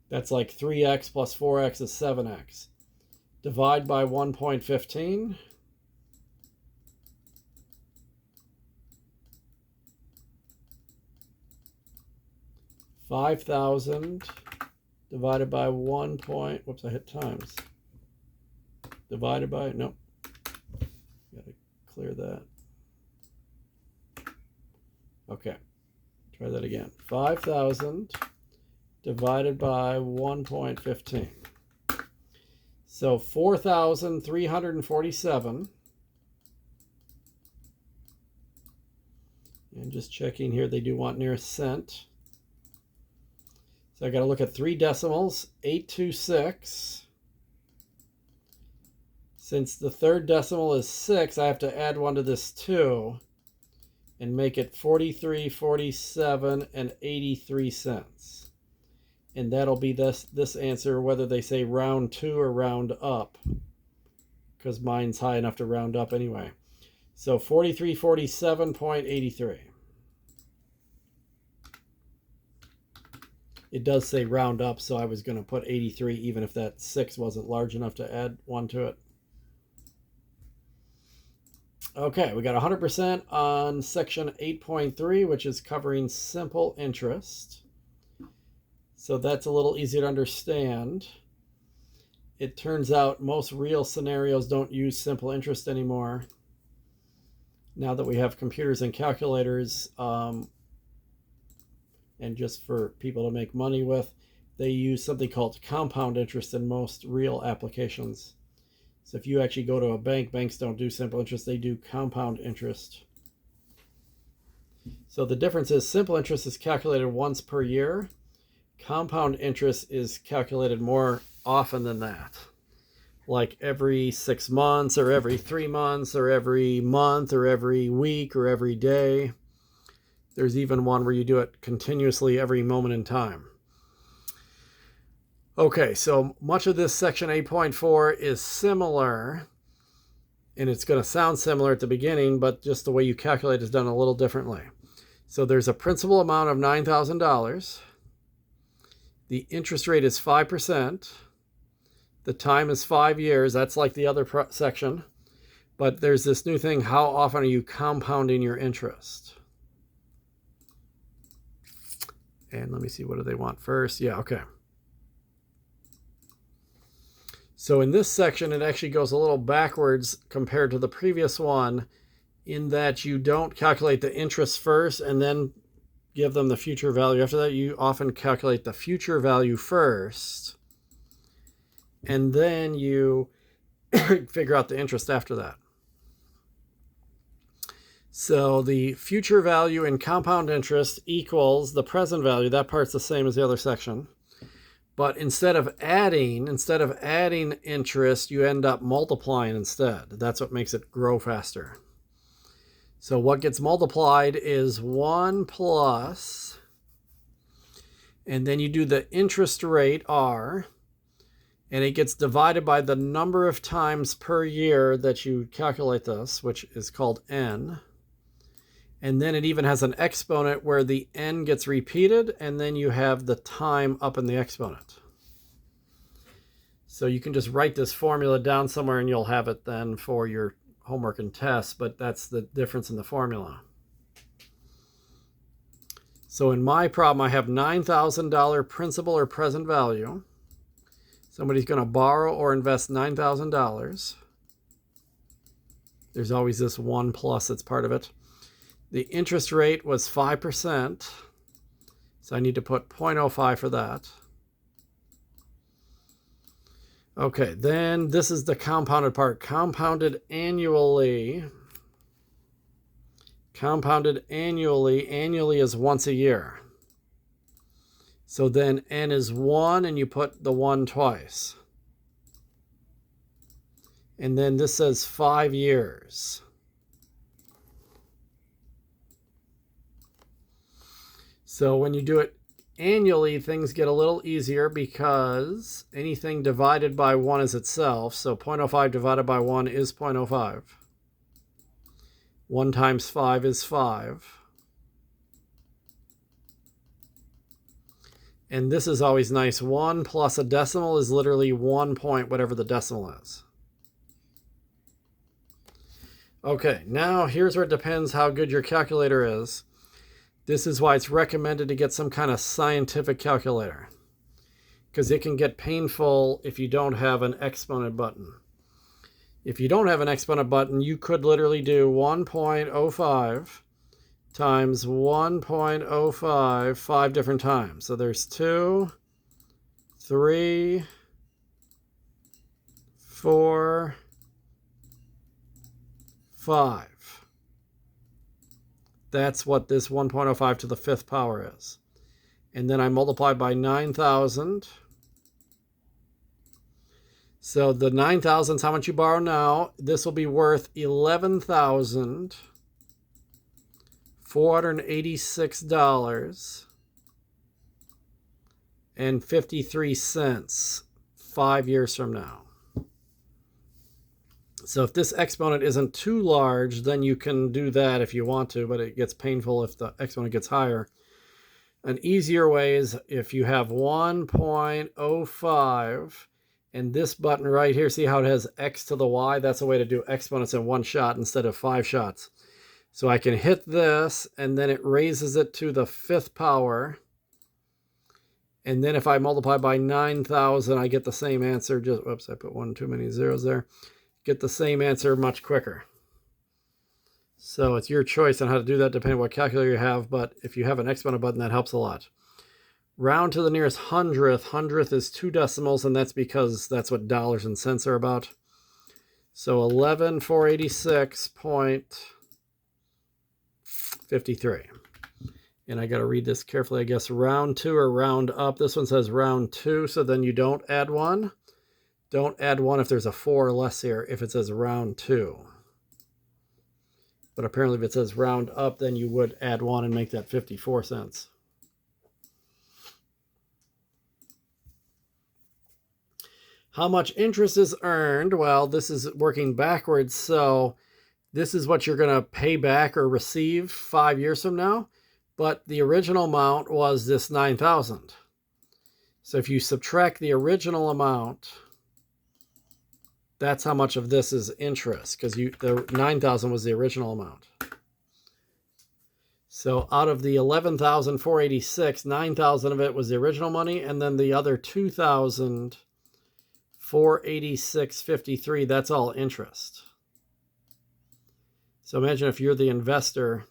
A: That's like 3x plus 4x is 7x. Divide by 1.15. 5,000 divided by 1 point, whoops, I hit times. Divided by, nope. Gotta clear that. Okay, try that again. 5,000 divided by 1.15. So 4,347. And just checking here, they do want nearest cent. So I got to look at 3 decimals, 826. Since the third decimal is 6, I have to add 1 to this 2 and make it 43, 47, and 83 cents. And that'll be this answer, whether they say round to or round up, because mine's high enough to round up anyway. So 4347.83. It does say round up, so I was going to put 83 even if that 6 wasn't large enough to add 1 to it. Okay, we got 100% on section 8.3, which is covering simple interest. So that's a little easier to understand. It turns out most real scenarios don't use simple interest anymore. Now that we have computers and calculators, and just for people to make money with, they use something called compound interest in most real applications. So if you actually go to a bank, banks don't do simple interest, they do compound interest. So the difference is simple interest is calculated once per year. Compound interest is calculated more often than that. Like every 6 months or every 3 months or every month or every week or every day. There's even one where you do it continuously every moment in time. Okay, so much of this section 8.4 is similar, and it's going to sound similar at the beginning, but just the way you calculate is done a little differently. So there's a principal amount of $9,000. The interest rate is 5%. The time is 5 years. That's like the other section. But there's this new thing, how often are you compounding your interest? And let me see, what do they want first? Yeah, okay. So in this section, it actually goes a little backwards compared to the previous one, in that you don't calculate the interest first and then give them the future value. After that, you often calculate the future value first, and then you figure out the interest after that. So the future value in compound interest equals the present value. That part's the same as the other section. But instead of adding interest, you end up multiplying instead. That's what makes it grow faster. So what gets multiplied is 1 plus, and then you do the interest rate, R, and it gets divided by the number of times per year that you calculate this, which is called N. And then it even has an exponent where the N gets repeated, and then you have the time up in the exponent. So you can just write this formula down somewhere and you'll have it then for your homework and tests, but that's the difference in the formula. So in my problem, I have $9,000 principal or present value. Somebody's going to borrow or invest $9,000. There's always this 1 plus that's part of it. The interest rate was 5%. So I need to put 0.05 for that. Okay, then this is the compounded part. Compounded annually. Compounded annually. Annually is once a year. So then n is 1, and you put the 1 twice. And then this says 5 years. So when you do it annually, things get a little easier because anything divided by 1 is itself. So 0.05 divided by 1 is 0.05. 1 times 5 is 5. And this is always nice. 1 plus a decimal is literally 1 point, whatever the decimal is. Okay, now here's where it depends how good your calculator is. This is why it's recommended to get some kind of scientific calculator, because it can get painful if you don't have an exponent button. If you don't have an exponent button, you could literally do 1.05 times 1.05 5 different times. So there's 2, 3, 4, 5. That's what this 1.05 to the 5th power is. And then I multiply by 9,000. So the 9,000 is how much you borrow now. This will be worth $11,486.53 5 years from now. So if this exponent isn't too large, then you can do that if you want to, but it gets painful if the exponent gets higher. An easier way is if you have 1.05 and this button right here, see how it has x to the y? That's a way to do exponents in one shot instead of 5 shots. So I can hit this, and then it raises it to the 5th power. And then if I multiply by 9,000, I get the same answer. Just, whoops, I put one too many zeros there. Get the same answer much quicker. So it's your choice on how to do that depending on what calculator you have, but if you have an exponent button, that helps a lot. Round to the nearest hundredth. Hundredth is 2 decimals, and that's because that's what dollars and cents are about. So 11,486.53. And I got to read this carefully, I guess. Round 2 or round up. This one says round 2, so then you don't add 1. Don't add 1 if there's a 4 or less here, if it says round 2. But apparently if it says round up, then you would add 1 and make that 54 cents. How much interest is earned? Well, this is working backwards, so this is what you're going to pay back or receive 5 years from now. But the original amount was this 9,000. So if you subtract the original amount, that's how much of this is interest, because the 9,000 was the original amount. So out of the 11,486, 9,000 of it was the original money, and then the other 2,486.53, that's all interest. So imagine if you're the investor,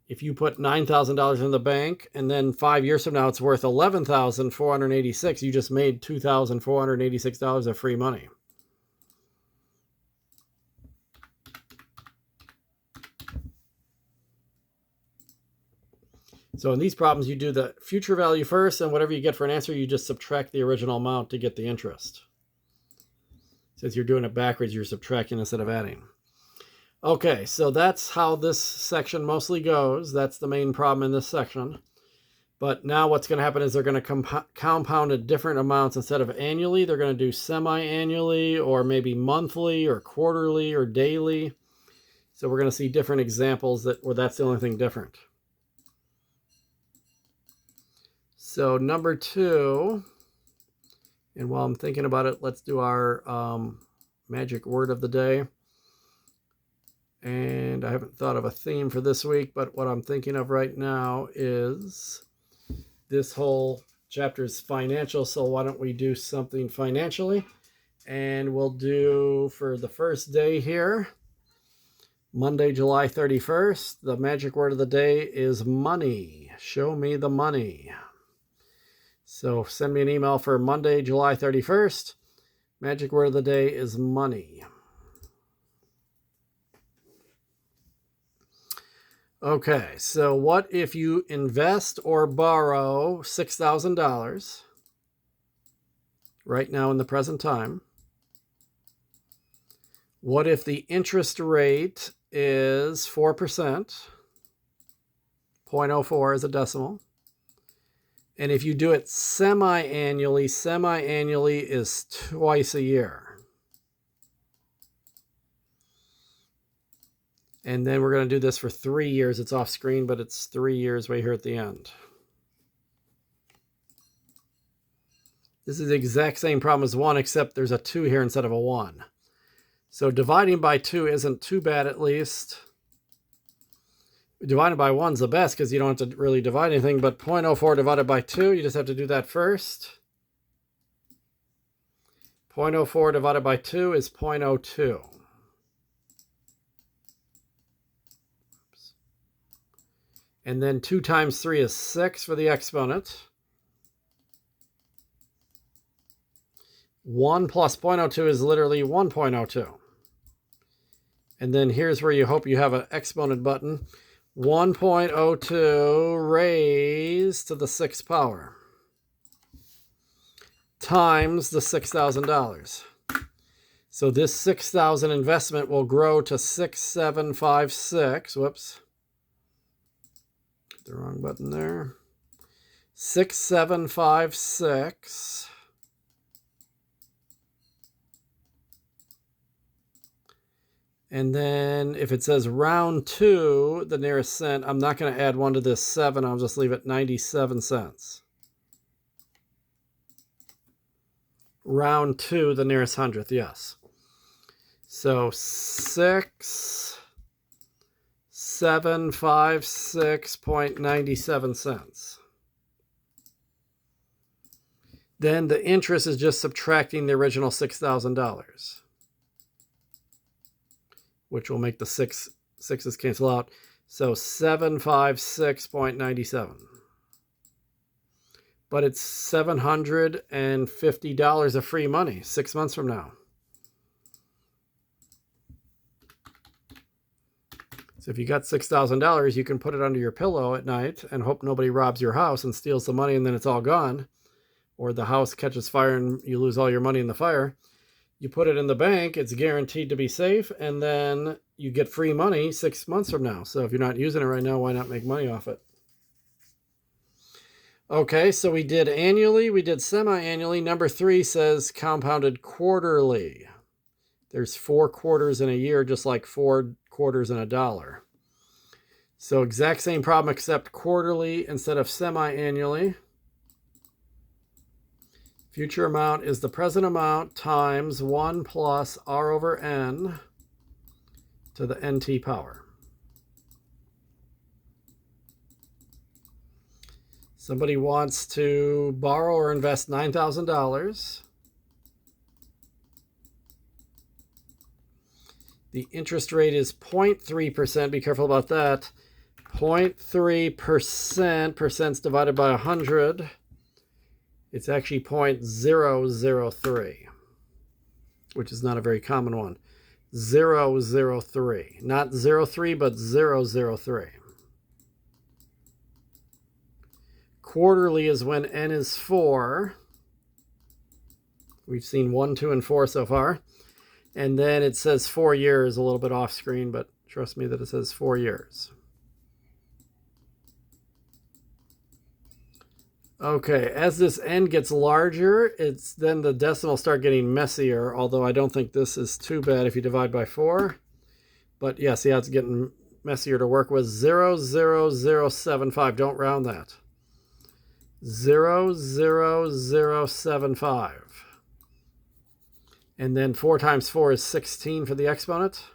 A: if you put $9,000 in the bank, and then 5 years from now it's worth $11,486, you just made $2,486 of free money. So in these problems, you do the future value first, and whatever you get for an answer, you just subtract the original amount to get the interest. Since you're doing it backwards, you're subtracting instead of adding. Okay, so that's how this section mostly goes. That's the main problem in this section. But now what's going to happen is they're going to compound at different amounts. Instead of annually, they're going to do semi-annually, or maybe monthly or quarterly or daily. So we're going to see different examples where that's the only thing different. So number 2, and while I'm thinking about it, let's do our magic word of the day. And I haven't thought of a theme for this week, but what I'm thinking of right now is this whole chapter is financial, so why don't we do something financially? And we'll do, for the first day here, Monday, July 31st. The magic word of the day is money. Show me the money. So send me an email for Monday, July 31st. Magic word of the day is money. Okay, so what if you invest or borrow $6,000 right now in the present time? What if the interest rate is 4%? 0.04 is a decimal. And if you do it semi-annually is twice a year. And then we're going to do this for 3 years. It's off screen, but it's 3 years right here at the end. This is the exact same problem as 1, except there's a 2 here instead of a 1. So dividing by 2 isn't too bad, at least. Divided by 1 is the best because you don't have to really divide anything, but 0.04 divided by 2, you just have to do that first. 0.04 divided by 2 is 0.02. And then 2 times 3 is 6 for the exponent. 1 plus 0.02 is literally 1.02. And then here's where you hope you have an exponent button. 1.02 raised to the 6th power times the $6,000. So this $6,000 investment will grow to 6,756. Whoops. The wrong button there. 6,756. And then if it says round 2, the nearest cent, I'm not going to add 1 to this 7. I'll just leave it 97 cents. Round 2, the nearest hundredth, yes. So 6,756.97 cents. Then the interest is just subtracting the original $6,000. Which will make the sixes cancel out. So 756.97. But it's $750 of free money 6 months from now. So if you got $6,000, you can put it under your pillow at night and hope nobody robs your house and steals the money and then it's all gone. Or the house catches fire and you lose all your money in the fire. You put it in the bank, it's guaranteed to be safe, and then you get free money 6 months from now. So if you're not using it right now, why not make money off it? Okay, so we did annually, we did semi-annually. Number 3 says compounded quarterly. There's 4 quarters in a year, just like 4 quarters in a dollar. So exact same problem except quarterly instead of semi-annually. Future amount is the present amount times 1 plus r over n to the nt power. Somebody wants to borrow or invest $9,000. The interest rate is 0.3%. Be careful about that. 0.3%. Percent's divided by 100. It's actually 0.003, which is not a very common one. 003. Not 03, but 003. Quarterly is when n is 4. We've seen 1, 2, and 4 so far. And then it says 4 years, a little bit off screen, but trust me that it says 4 years. Okay, as this n gets larger, then the decimal start getting messier, although I don't think this is too bad if you divide by 4. But yeah, see how it's getting messier to work with. 00075, don't round that. 00075. And then 4 times 4 is 16 for the exponent.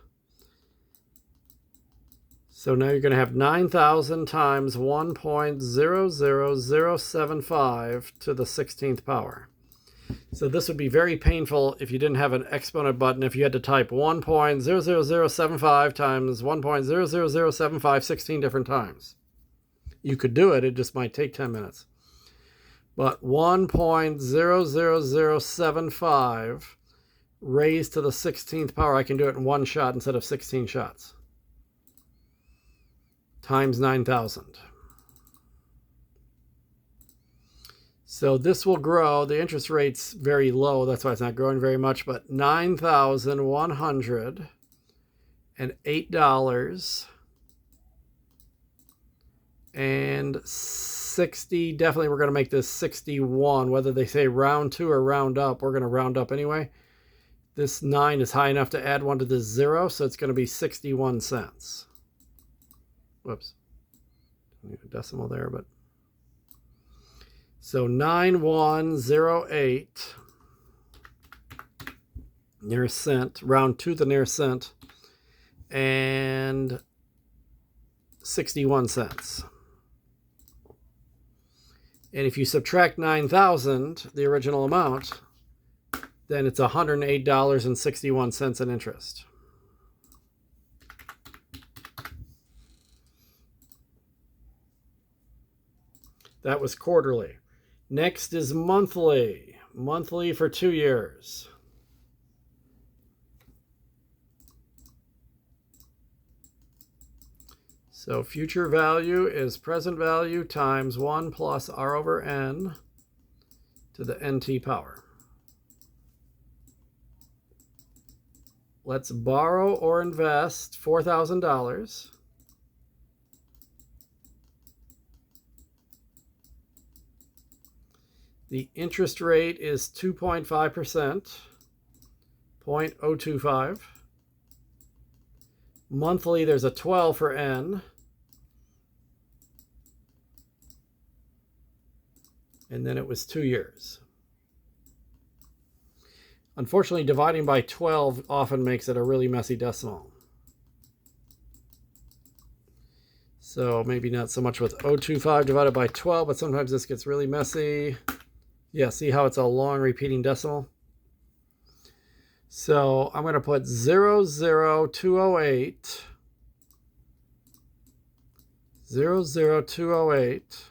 A: So now you're going to have 9,000 times 1.00075 to the 16th power. So this would be very painful if you didn't have an exponent button, if you had to type 1.00075 times 1.00075 16 different times. You could do it, it just might take 10 minutes. But 1.00075 raised to the 16th power, I can do it in one shot instead of 16 shots. Times 9,000. So this will grow. The interest rate's very low. That's why it's not growing very much. But $9,108.60. Definitely we're going to make this 61. Whether they say round to or round up, we're going to round up anyway. This 9 is high enough to add 1 to this 0, so it's going to be 61 cents. Whoops. I need a decimal there, but... So 9108 nearest cent, round to the nearest cent, and 61 cents. And if you subtract 9,000, the original amount, then it's $108.61 in interest. That was quarterly. Next is monthly. Monthly for 2 years. So future value is present value times 1 plus r over n to the nt power. Let's borrow or invest $4,000. The interest rate is 2.5%, 0.025. Monthly, there's a 12 for n. And then it was 2 years. Unfortunately, dividing by 12 often makes it a really messy decimal. So maybe not so much with 0.25 divided by 12, but sometimes this gets really messy. Yeah, see how it's a long repeating decimal? So I'm going to put 00208, 00208,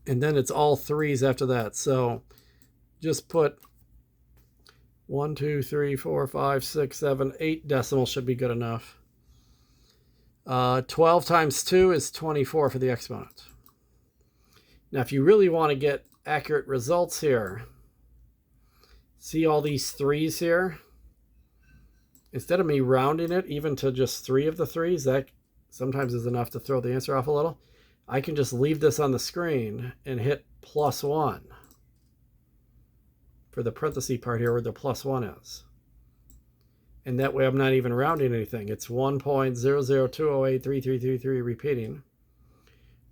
A: and then it's all threes after that. So just put 1, 2, 3, 4, 5, 6, 7, 8 decimals should be good enough. 12 times 2 is 24 for the exponent. Now, if you really want to get accurate results here, see all these threes here? Instead of me rounding it even to just 3 of the threes, that sometimes is enough to throw the answer off a little, I can just leave this on the screen and hit +1 for the parenthesis part here where the +1 is. And that way I'm not even rounding anything. It's 1.002083333 repeating.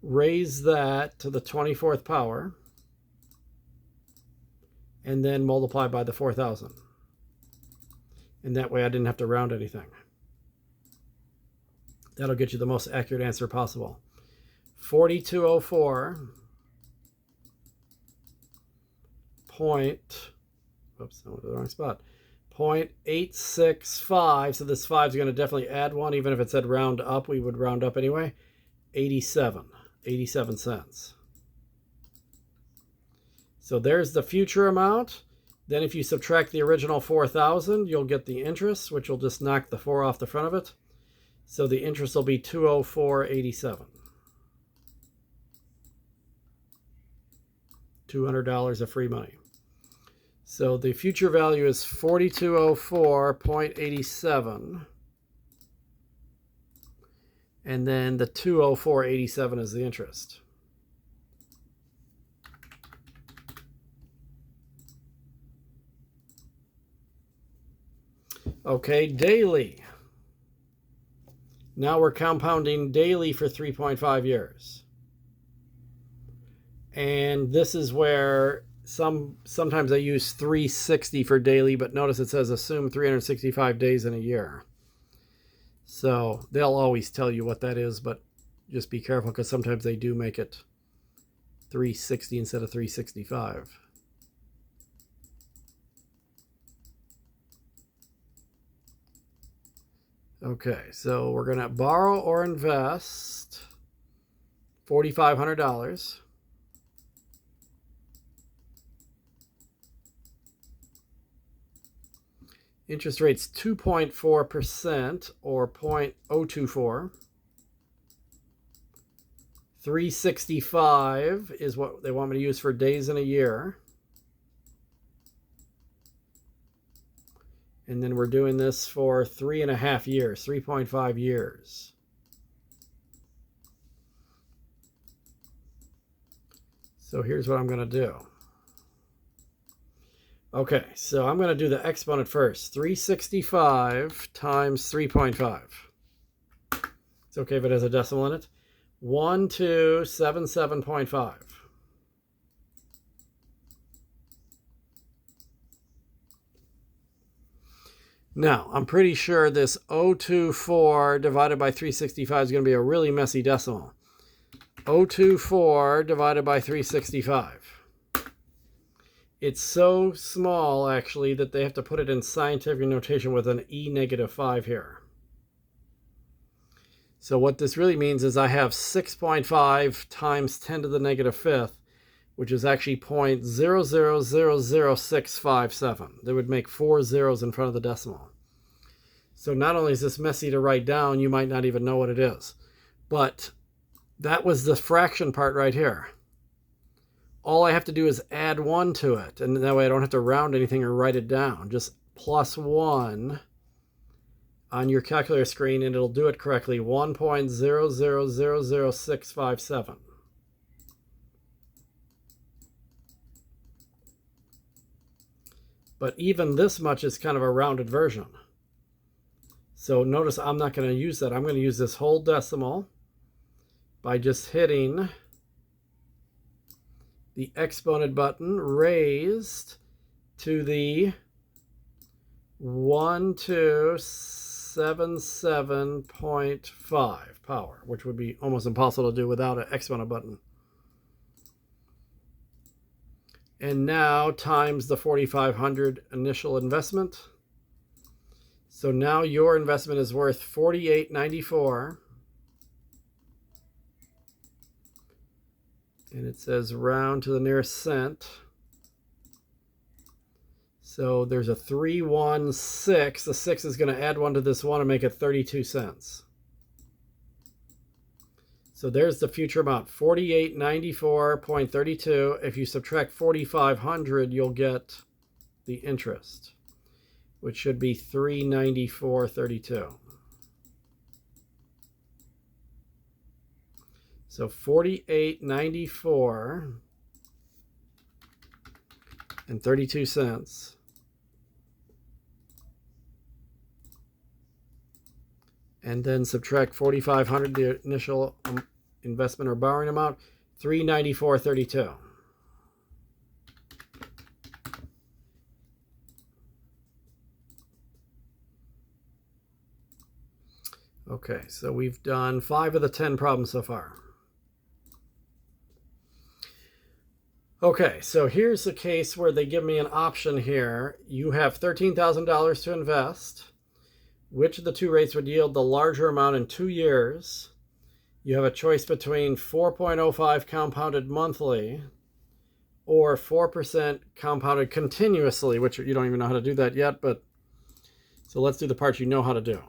A: Raise that to the 24th power, and then multiply by the 4,000. And that way I didn't have to round anything. That'll get you the most accurate answer possible. 4204 point, oops, I went to the wrong spot. 0.865, so this 5 is going to definitely add 1. Even if it said round up, we would round up anyway. 87 cents. So there's the future amount. Then if you subtract the original 4,000, you'll get the interest, which will just knock the 4 off the front of it. So the interest will be 204.87. $200 of free money. So the future value is 4204.87. And then the 204.87 is the interest. Okay, daily. Now we're compounding daily for 3.5 years. And this is where sometimes I use 360 for daily, but notice it says assume 365 days in a year. So they'll always tell you what that is, but just be careful because sometimes they do make it 360 instead of 365. Okay, so we're going to borrow or invest $4,500. Interest rate's 2.4% or 0.024. 365 is what they want me to use for days in a year. And then we're doing this for 3.5 years, 3.5 years. So here's what I'm going to do. Okay, so I'm going to do the exponent first. 365 times 3.5. It's okay if it has a decimal in it. 1277.5. Now, I'm pretty sure this 024 divided by 365 is going to be a really messy decimal. 024 divided by 365. It's so small, actually, that they have to put it in scientific notation with an E-5 here. So what this really means is I have 6.5 times 10 to the -5th, which is actually 0.0000657. They would make 4 zeros in front of the decimal. So not only is this messy to write down, you might not even know what it is. But that was the fraction part right here. All I have to do is add 1 to it, and that way I don't have to round anything or write it down. Just plus 1 on your calculator screen, and it'll do it correctly. 1.0000657. But even this much is kind of a rounded version. So notice I'm not going to use that. I'm going to use this whole decimal by just hitting the exponent button raised to the 1277.5 power, which would be almost impossible to do without an exponent button. And now times the 4,500 initial investment. So now your investment is worth $48.94. And it says round to the nearest cent. So there's a 316. The 6 is going to add 1 to this 1 and make it 32 cents. So there's the future amount, 4894.32. If you subtract 4,500, you'll get the interest, which should be 394.32. So 48.94 and 32 cents. And then subtract 4,500, the initial investment or borrowing amount, 394.32. Okay, so we've done 5 of the 10 problems so far. Okay, so here's the case where they give me an option here. You have $13,000 to invest. Which of the two rates would yield the larger amount in 2 years? You have a choice between 4.05 compounded monthly or 4% compounded continuously, which you don't even know how to do that yet, but so let's do the part you know how to do.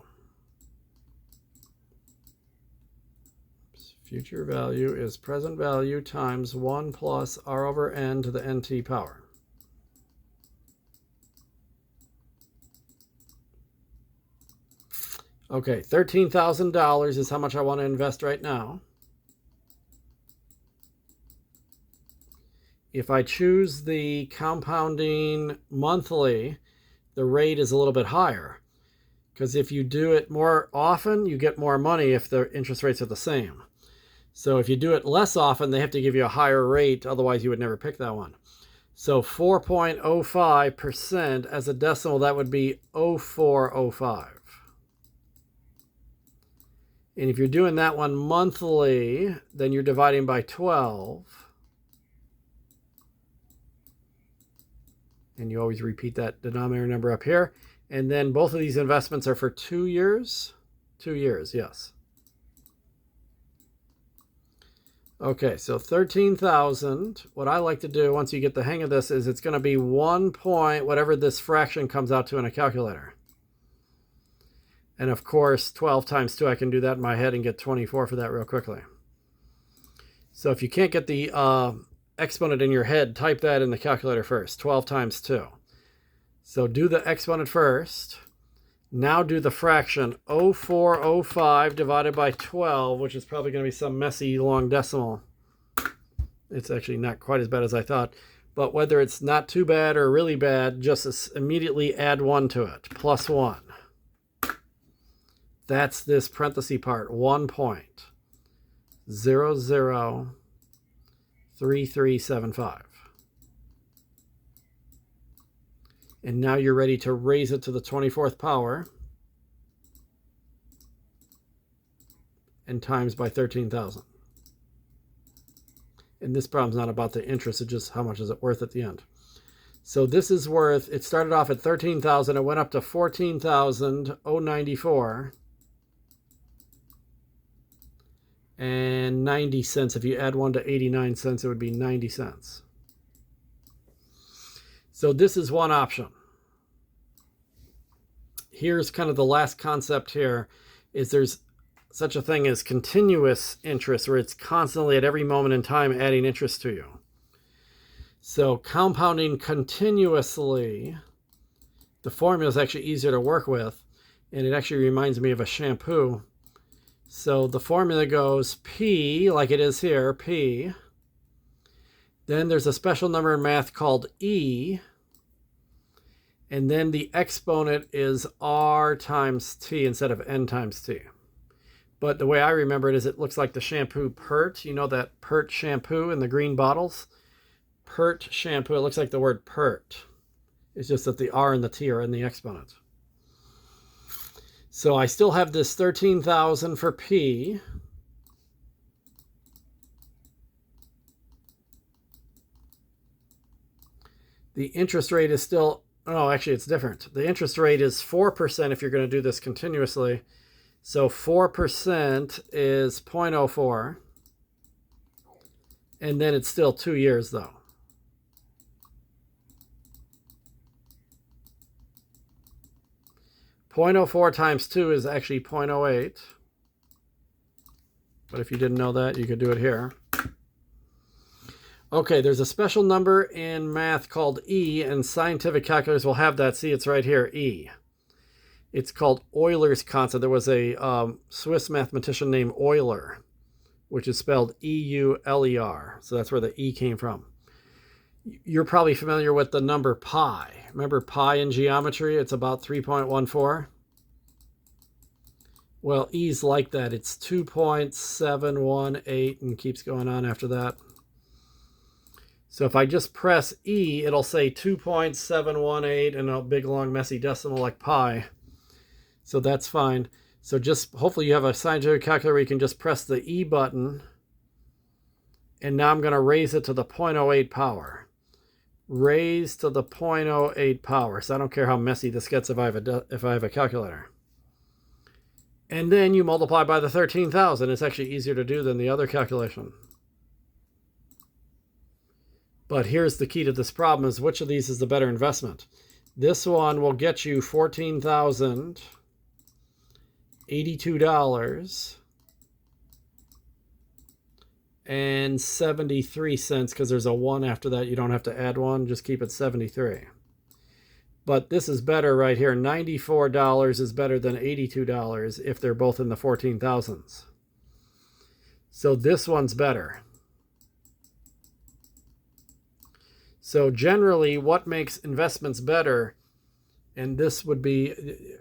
A: Future value is present value times 1 plus r over n to the nt power. Okay, $13,000 is how much I want to invest right now. If I choose the compounding monthly, the rate is a little bit higher. Because if you do it more often, you get more money if the interest rates are the same. So if you do it less often, they have to give you a higher rate. Otherwise, you would never pick that one. So 4.05% as a decimal, that would be 0405. And if you're doing that one monthly, then you're dividing by 12. And you always repeat that denominator number up here. And then both of these investments are for 2 years. 2 years, yes. Okay, so 13,000. What I like to do once you get the hang of this is it's going to be 1 point, whatever this fraction comes out to in a calculator. And of course, 12 times 2, I can do that in my head and get 24 for that real quickly. So if you can't get the exponent in your head, type that in the calculator first, 12 times 2. So do the exponent first. Now do the fraction 0405 divided by 12, which is probably going to be some messy long decimal. It's actually not quite as bad as I thought. But whether it's not too bad or really bad, just immediately add 1 to it, plus 1. That's this parenthesis part, 1.003375. And now you're ready to raise it to the 24th power and times by 13,000. And this problem's not about the interest, it's just how much is it worth at the end. So this is worth, it started off at 13,000, it went up to 14,094 and 90 cents. If you add 1 to 89 cents, it would be 90 cents. So this is one option. Here's kind of the last concept here, is there's such a thing as continuous interest, where it's constantly at every moment in time adding interest to you. So compounding continuously, the formula is actually easier to work with, and it actually reminds me of a shampoo. So the formula goes P, like it is here, P. Then there's a special number in math called E. And then the exponent is R times T instead of N times T. But the way I remember it is it looks like the shampoo Pert. You know that Pert shampoo in the green bottles? Pert shampoo. It looks like the word Pert. It's just that the R and the T are in the exponent. So I still have this 13,000 for P. The interest rate is still... Oh, actually, it's different. The interest rate is 4% if you're going to do this continuously. So 4% is 0.04. And then it's still 2 years, though. .04 times 2 is actually 0.08. But if you didn't know that, you could do it here. Okay, there's a special number in math called E, and scientific calculators will have that. See, it's right here, E. It's called Euler's constant. There was a Swiss mathematician named Euler, which is spelled E-U-L-E-R. So that's where the E came from. You're probably familiar with the number pi. Remember pi in geometry? It's about 3.14. Well, E's like that. It's 2.718 and keeps going on after that. So if I just press E, it'll say 2.718 and a big, long, messy decimal like pi. So that's fine. So just hopefully you have a scientific calculator where you can just press the E button. And now I'm going to raise it to the 0.08 power. Raise to the 0.08 power. So I don't care how messy this gets if I have a calculator. And then you multiply by the 13,000. It's actually easier to do than the other calculation. But here's the key to this problem, is which of these is the better investment? This one will get you $14,082.73, because there's a 1 after that. You don't have to add 1, just keep it 73. But this is better right here. $94 is better than $82 if they're both in the 14,000s. So this one's better. So generally, what makes investments better, and this would be,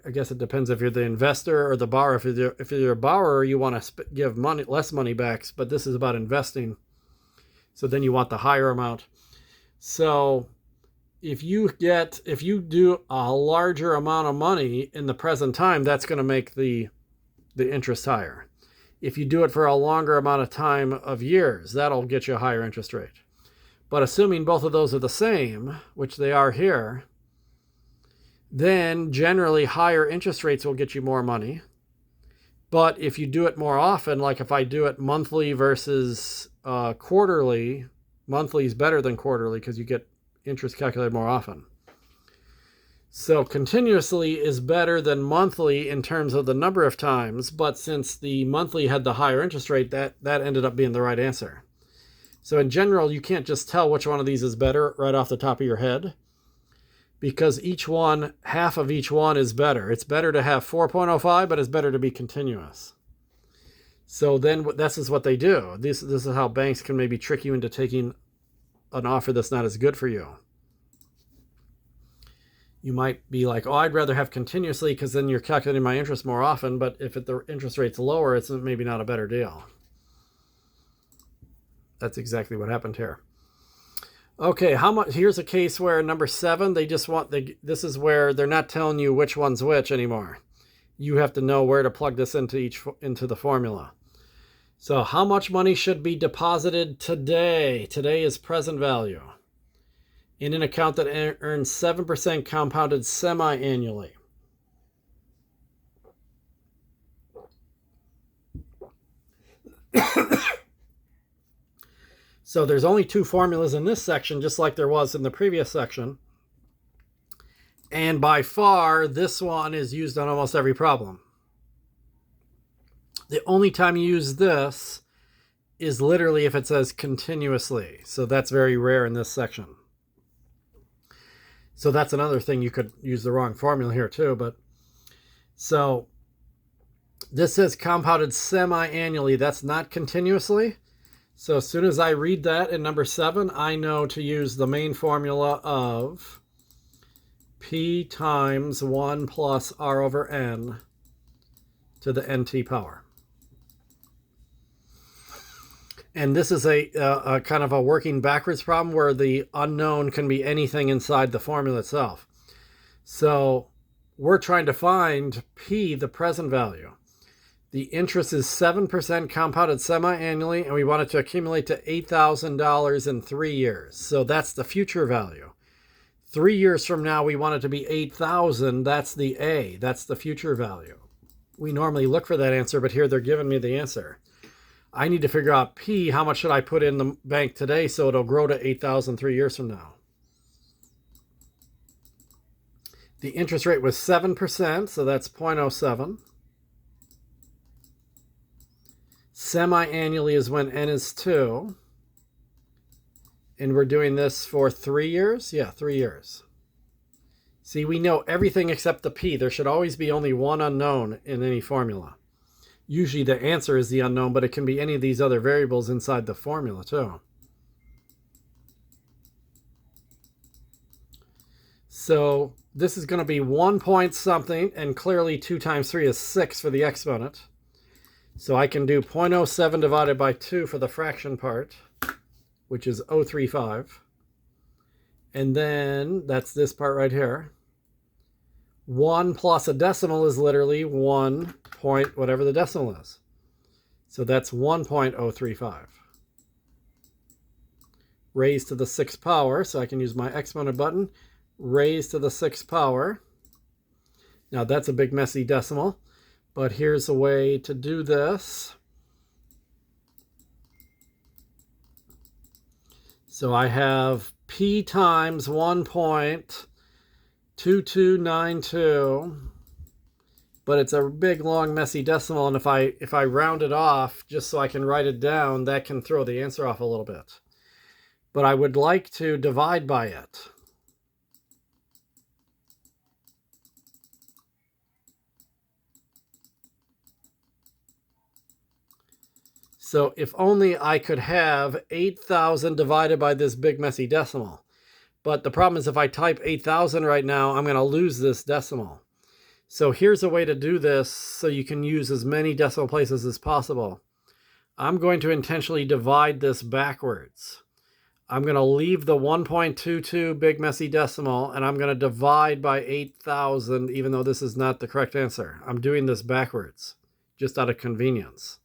A: I guess it depends if you're the investor or the borrower. If you're a borrower, you want to give less money back, but this is about investing. So then you want the higher amount. So if you do a larger amount of money in the present time, that's going to make the interest higher. If you do it for a longer amount of time of years, that'll get you a higher interest rate. But assuming both of those are the same, which they are here, then generally higher interest rates will get you more money. But if you do it more often, like if I do it monthly versus quarterly, monthly is better than quarterly because you get interest calculated more often. So continuously is better than monthly in terms of the number of times, but since the monthly had the higher interest rate, that ended up being the right answer. So in general, you can't just tell which one of these is better right off the top of your head, because each one, half of each one is better. It's better to have 4.05, but it's better to be continuous. So then this is what they do. This is how banks can maybe trick you into taking an offer that's not as good for you. You might be like, oh, I'd rather have continuously because then you're calculating my interest more often, but if the interest rate's lower, it's maybe not a better deal. That's exactly what happened here. Okay, how much? Here's a case where number 7, this is where they're not telling you which one's which anymore. You have to know where to plug this into the formula. So how much money should be deposited today? Today is present value in an account that earns 7% compounded semi-annually. So there's only 2 formulas in this section, just like there was in the previous section. And by far, this one is used on almost every problem. The only time you use this is literally if it says continuously. So that's very rare in this section. So that's another thing. You could use the wrong formula here too. But so this says compounded semi-annually. That's not continuously. So as soon as I read that in number 7, I know to use the main formula of P times 1 plus R over N to the NT power. And this is a kind of a working backwards problem where the unknown can be anything inside the formula itself. So we're trying to find P, the present value. The interest is 7% compounded semi-annually, and we want it to accumulate to $8,000 in 3 years. So that's the future value. 3 years from now, we want it to be 8,000. That's the A. That's the future value. We normally look for that answer, but here they're giving me the answer. I need to figure out P, how much should I put in the bank today so it'll grow to 8,000 3 years from now. The interest rate was 7%, so that's 0.07. Semi-annually is when N is 2. And we're doing this for 3 years? Yeah, 3 years. See, we know everything except the P. There should always be only one unknown in any formula. Usually the answer is the unknown, but it can be any of these other variables inside the formula too. So this is going to be 1 point something, and clearly 2 times 3 is 6 for the exponent. So I can do 0.07 divided by 2 for the fraction part, which is 0.35. And then that's this part right here. 1 plus a decimal is literally 1 point whatever the decimal is. So that's 1.035. Raised to the 6th power, so I can use my exponent button. Raised to the 6th power. Now that's a big messy decimal, but here's a way to do this. So I have P times 1.2292, but it's a big, long, messy decimal, and if I round it off just so I can write it down, that can throw the answer off a little bit. But I would like to divide by it. So if only I could have 8,000 divided by this big messy decimal. But the problem is if I type 8,000 right now, I'm going to lose this decimal. So here's a way to do this so you can use as many decimal places as possible. I'm going to intentionally divide this backwards. I'm going to leave the 1.22 big messy decimal, and I'm going to divide by 8,000, even though this is not the correct answer. I'm doing this backwards, just out of convenience.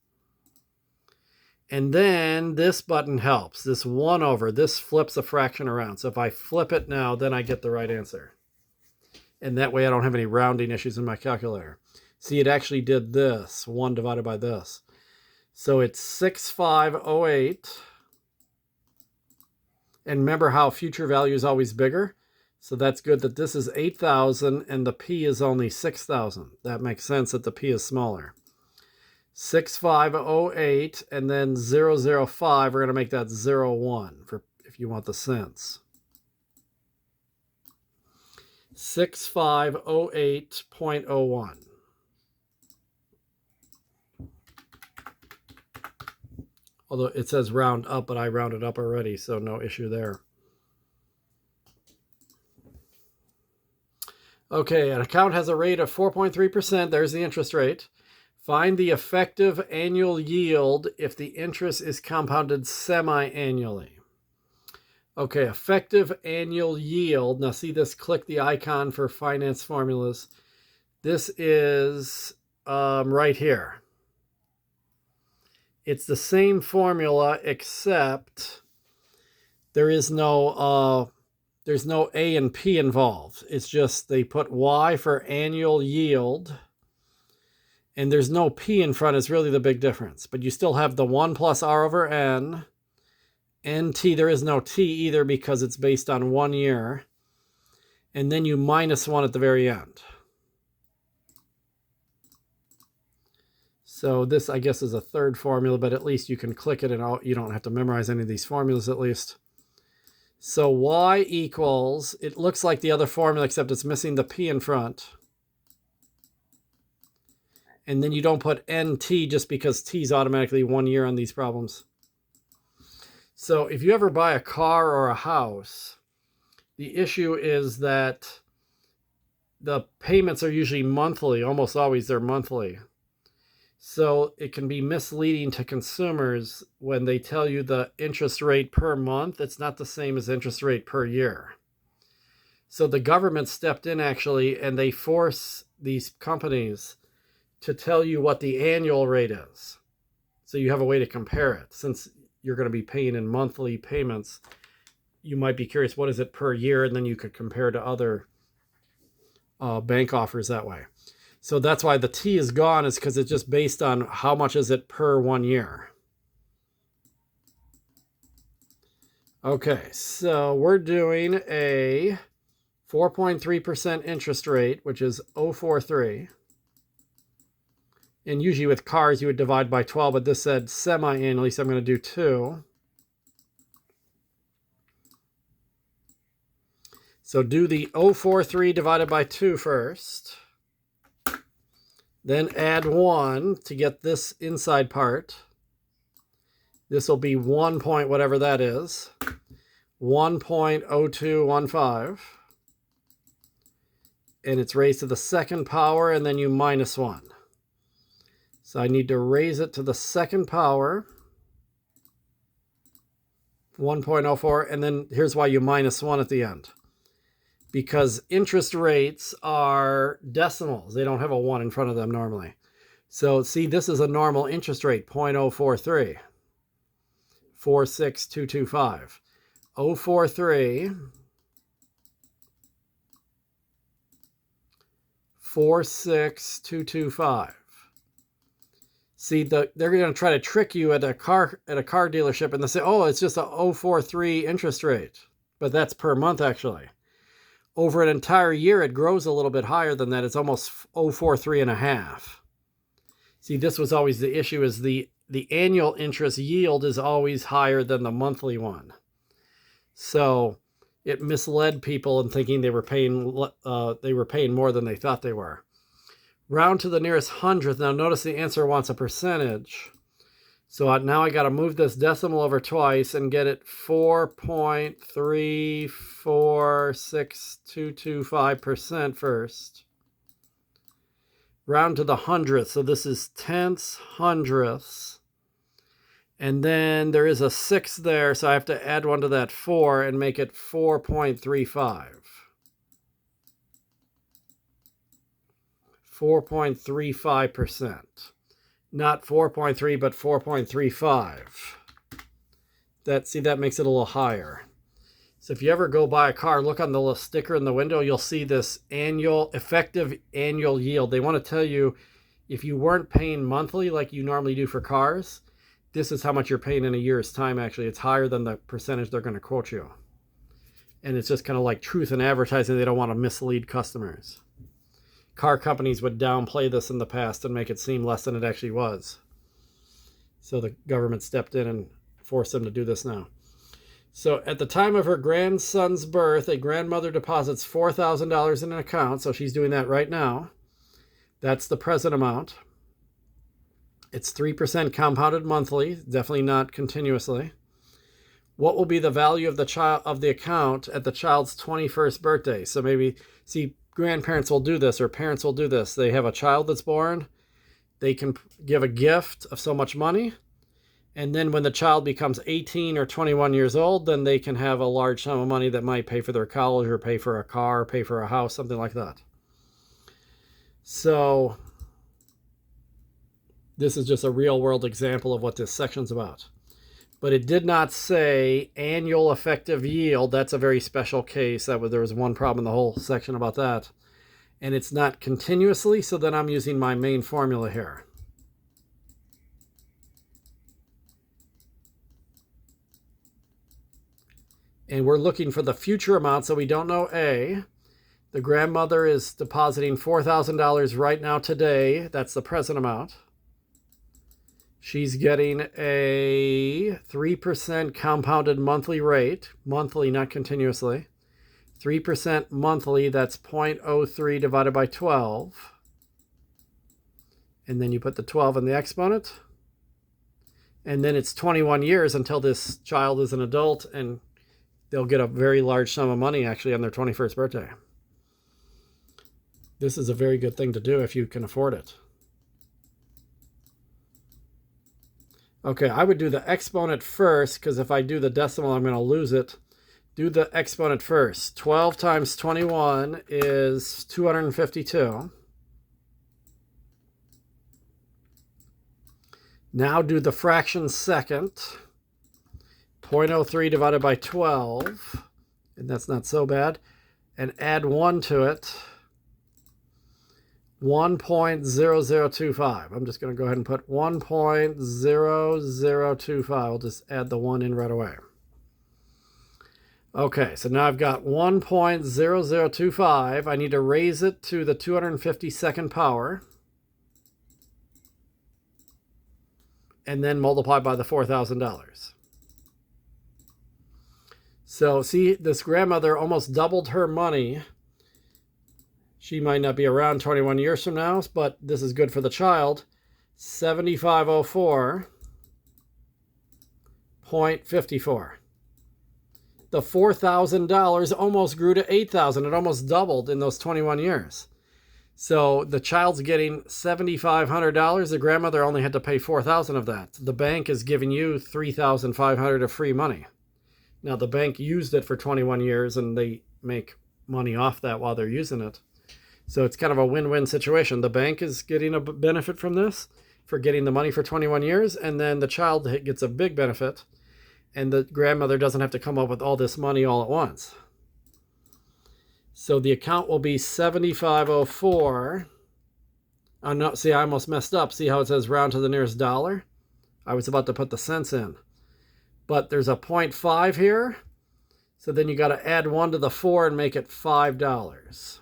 A: And then this button helps. This 1 over, this flips a fraction around. So if I flip it now, then I get the right answer. And that way I don't have any rounding issues in my calculator. See, it actually did this, 1 divided by this. So it's 6508. And remember how future value is always bigger? So that's good that this is 8,000 and the P is only 6,000. That makes sense that the P is smaller. 6508 and then 005, we're going to make that 01 for if you want the cents. 6508.01. Although it says round up, but I rounded up already, so no issue there. Okay, an account has a rate of 4.3%. There's the interest rate. Find the effective annual yield if the interest is compounded semi-annually. Okay, effective annual yield. Now see this, click the icon for finance formulas. This is right here. It's the same formula except there's no A and P involved. It's just they put Y for annual yield. And there's no P in front is really the big difference. But you still have the 1 plus R over N. NT, there is no T either because it's based on 1 year. And then you minus 1 at the very end. So this, I guess, is a third formula, but at least you can click it and you don't have to memorize any of these formulas at least. So Y equals, it looks like the other formula except it's missing the P in front. And then you don't put NT just because T is automatically 1 year on these problems. So if you ever buy a car or a house, the issue is that the payments are usually monthly. Almost always they're monthly. So it can be misleading to consumers when they tell you the interest rate per month. It's not the same as interest rate per year. So the government stepped in actually, and they force these companies to tell you what the annual rate is. So you have a way to compare it. Since you're going to be paying in monthly payments, you might be curious, what is it per year? And then you could compare to other bank offers that way. So that's why the T is gone, is because it's just based on how much is it per 1 year. Okay, so we're doing a 4.3% interest rate, which is 043. And usually with cars, you would divide by 12, but this said semi-annually, so I'm going to do 2. So do the 043 divided by 2 first. Then add 1 to get this inside part. This will be 1 point whatever that is. 1.0215. And it's raised to the second power, and then you minus 1. So I need to raise it to the second power, 1.04, and then here's why you minus 1 at the end. Because interest rates are decimals. They don't have a 1 in front of them normally. So see, this is a normal interest rate, 0.043, 46225. 043, 46225. See, they're going to try to trick you at a car dealership, and they say, oh, it's just a 043 interest rate. But that's per month, actually. Over an entire year, it grows a little bit higher than that. It's almost 043 and a half. See, this was always the issue, is the annual interest yield is always higher than the monthly one. So it misled people in thinking they were paying more than they thought they were. Round to the nearest hundredth. Now notice the answer wants a percentage. So now I got to move this decimal over twice and get it 4.346225% first. Round to the hundredth. So this is tenths, hundredths. And then there is a 6 there, so I have to add 1 to that 4 and make it 4.35. 4.35%. not 4.3, but 4.35. That makes it a little higher. So if you ever go buy a car, look on the little sticker in the window, you'll see this effective annual yield. They want to tell you if you weren't paying monthly like you normally do for cars, this is how much you're paying in a year's time. Actually, it's higher than the percentage they're going to quote you. And it's just kind of like truth in advertising. They don't want to mislead customers. Car companies would downplay this in the past and make it seem less than it actually was. So the government stepped in and forced them to do this now. So at the time of her grandson's birth, a grandmother deposits $4,000 in an account. So she's doing that right now. That's the present amount. It's 3% compounded monthly, definitely not continuously. What will be the value of the account at the child's 21st birthday? So maybe, see, grandparents will do this, or parents will do this. They have a child that's born. They can give a gift of so much money. And then when the child becomes 18 or 21 years old, then they can have a large sum of money that might pay for their college or pay for a car, or pay for a house, something like that. So this is just a real world example of what this section's about. But it did not say annual effective yield. That's a very special case. There was one problem in the whole section about that. And it's not continuously, so then I'm using my main formula here. And we're looking for the future amount, so we don't know A. The grandmother is depositing $4,000 right now today. That's the present amount. She's getting a 3% compounded monthly rate. Monthly, not continuously. 3% monthly, that's 0.03 divided by 12. And then you put the 12 in the exponent. And then it's 21 years until this child is an adult, and they'll get a very large sum of money actually on their 21st birthday. This is a very good thing to do if you can afford it. Okay, I would do the exponent first, because if I do the decimal, I'm going to lose it. Do the exponent first. 12 times 21 is 252. Now do the fraction second. 0.03 divided by 12, and that's not so bad. And add 1 to it. 1.0025. I'm just going to go ahead and put 1.0025. I'll just add the 1 in right away. Okay, so now I've got 1.0025. I need to raise it to the 252nd power. And then multiply by the $4,000. So see, this grandmother almost doubled her money. She might not be around 21 years from now, but this is good for the child. 7504.54. The $4,000 almost grew to $8,000. It almost doubled in those 21 years. So the child's getting $7,500. The grandmother only had to pay $4,000 of that. The bank is giving you $3,500 of free money. Now the bank used it for 21 years and they make money off that while they're using it. So it's kind of a win-win situation. The bank is getting a benefit from this for getting the money for 21 years, and then the child gets a big benefit, and the grandmother doesn't have to come up with all this money all at once. So the account will be 7504. Oh no, see, I almost messed up. See how it says round to the nearest dollar? I was about to put the cents in. But there's a 0.5 here. So then you got to add 1 to the 4 and make it $5.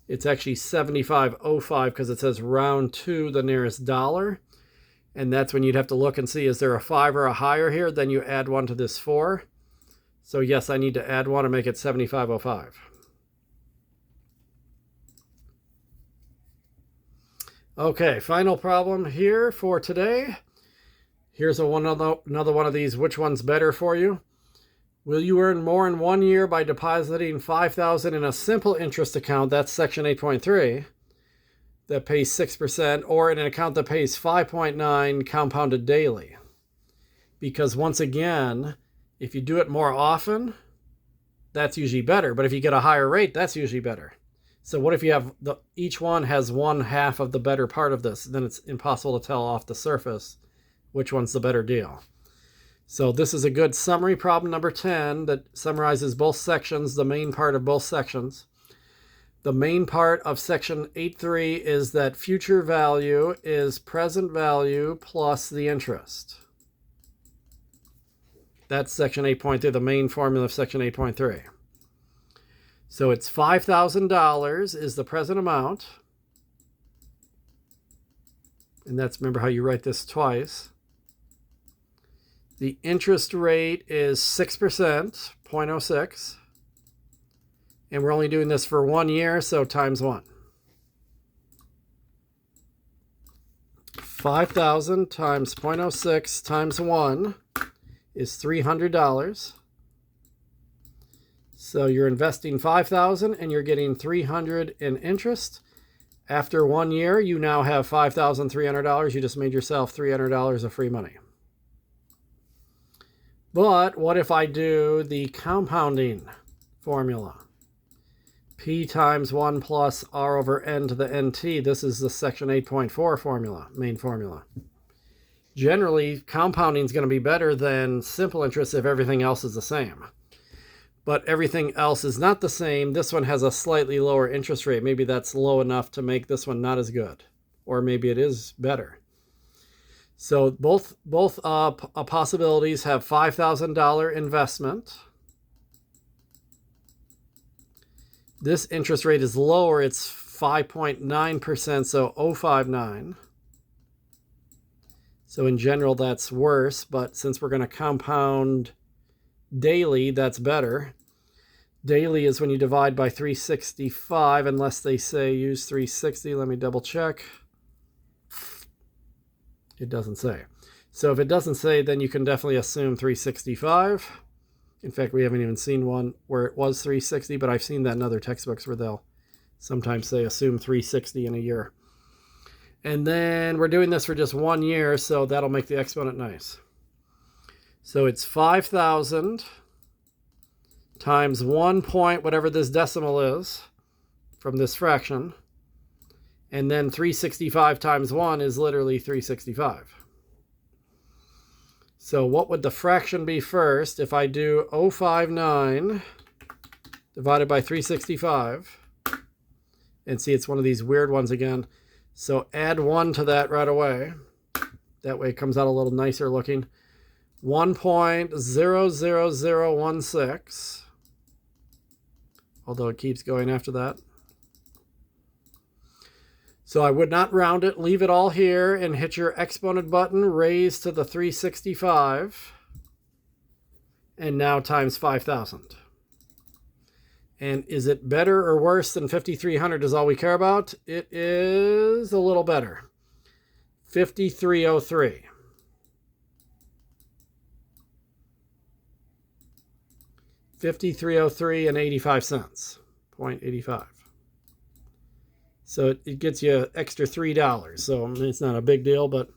A: It's actually 7505 because it says round to the nearest dollar. And that's when you'd have to look and see, is there a 5 or a higher here? Then you add 1 to this 4. So yes, I need to add 1 and make it 7505. Okay, final problem here for today. Here's another one of these, which one's better for you? Will you earn more in 1 year by depositing $5,000 in a simple interest account, that's section 8.3, that pays 6%, or in an account that pays 5.9 compounded daily? Because once again, if you do it more often, that's usually better. But if you get a higher rate, that's usually better. So what if you have each one has one half of the better part of this? Then it's impossible to tell off the surface which one's the better deal. So this is a good summary problem number 10 that summarizes both sections, the main part of both sections. The main part of section 8.3 is that future value is present value plus the interest. That's section 8.3, the main formula of section 8.3. So it's $5,000 is the present amount. And that's, remember how you write this twice. The interest rate is 6%, 0.06. And we're only doing this for 1 year, so times 1. 5,000 times 0.06 times 1 is $300. So you're investing $5,000 and you're getting $300 in interest. After 1 year, you now have $5,300. You just made yourself $300 of free money. But what if I do the compounding formula? P times 1 plus R over N to the NT. This is the section 8.4 formula, main formula. Generally, compounding is going to be better than simple interest if everything else is the same. But everything else is not the same. This one has a slightly lower interest rate. Maybe that's low enough to make this one not as good. Or maybe it is better. So both possibilities have $5,000 investment. This interest rate is lower. It's 5.9%, so 0.59. So in general, that's worse. But since we're going to compound daily, that's better. Daily is when you divide by 365, unless they say use 360. Let me double check. It doesn't say. So if it doesn't say, then you can definitely assume 365. In fact, we haven't even seen one where it was 360, but I've seen that in other textbooks where they'll sometimes say assume 360 in a year. And then we're doing this for just 1 year, so that'll make the exponent nice. So it's 5,000 times 1 point, whatever this decimal is, from this fraction. And then 365 times 1 is literally 365. So what would the fraction be first if I do 0.59 divided by 365? And see, it's one of these weird ones again. So add 1 to that right away. That way it comes out a little nicer looking. 1.00016. Although it keeps going after that. So I would not round it, leave it all here, and hit your exponent button, raise to the 365, and now times 5,000. And is it better or worse than 5,300 is all we care about? It is a little better. 5,303. 5,303 and 85 cents, 0.85. So it gets you extra $3. So it's not a big deal, but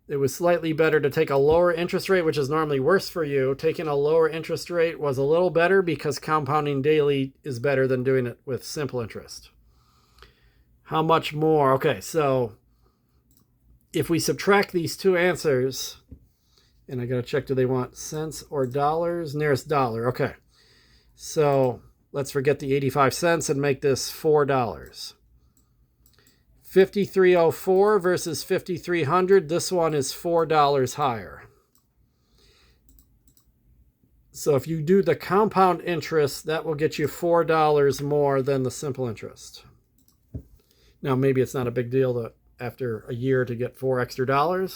A: it was slightly better to take a lower interest rate, which is normally worse for you. Taking a lower interest rate was a little better because compounding daily is better than doing it with simple interest. How much more? Okay, so if we subtract these two answers, and I got to check, do they want cents or dollars? Nearest dollar. Okay, so let's forget the 85 cents and make this $4. 5,304 versus 5,300. This one is $4 higher. So if you do the compound interest, that will get you $4 more than the simple interest. Now, maybe it's not a big deal to, after a year, to get $4 extra.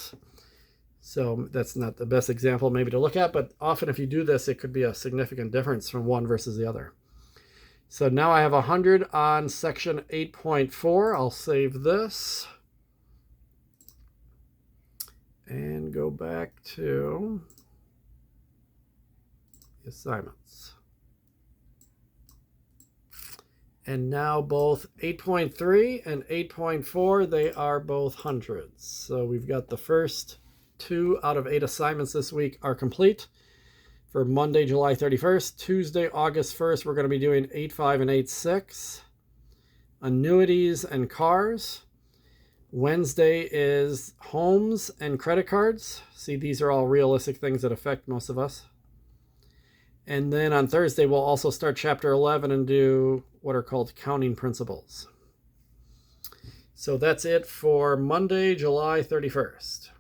A: So that's not the best example maybe to look at, but often if you do this, it could be a significant difference from one versus the other. So now I have 100 on section 8.4. I'll save this and go back to the assignments. And now both 8.3 and 8.4, they are both hundreds. So we've got the first 2 out of 8 assignments this week are complete. For Monday, July 31st, Tuesday, August 1st, we're going to be doing 8.5 and 8.6. annuities and cars. Wednesday is homes and credit cards. See, these are all realistic things that affect most of us. And then on Thursday, we'll also start chapter 11 and do what are called counting principles. So that's it for Monday, July 31st.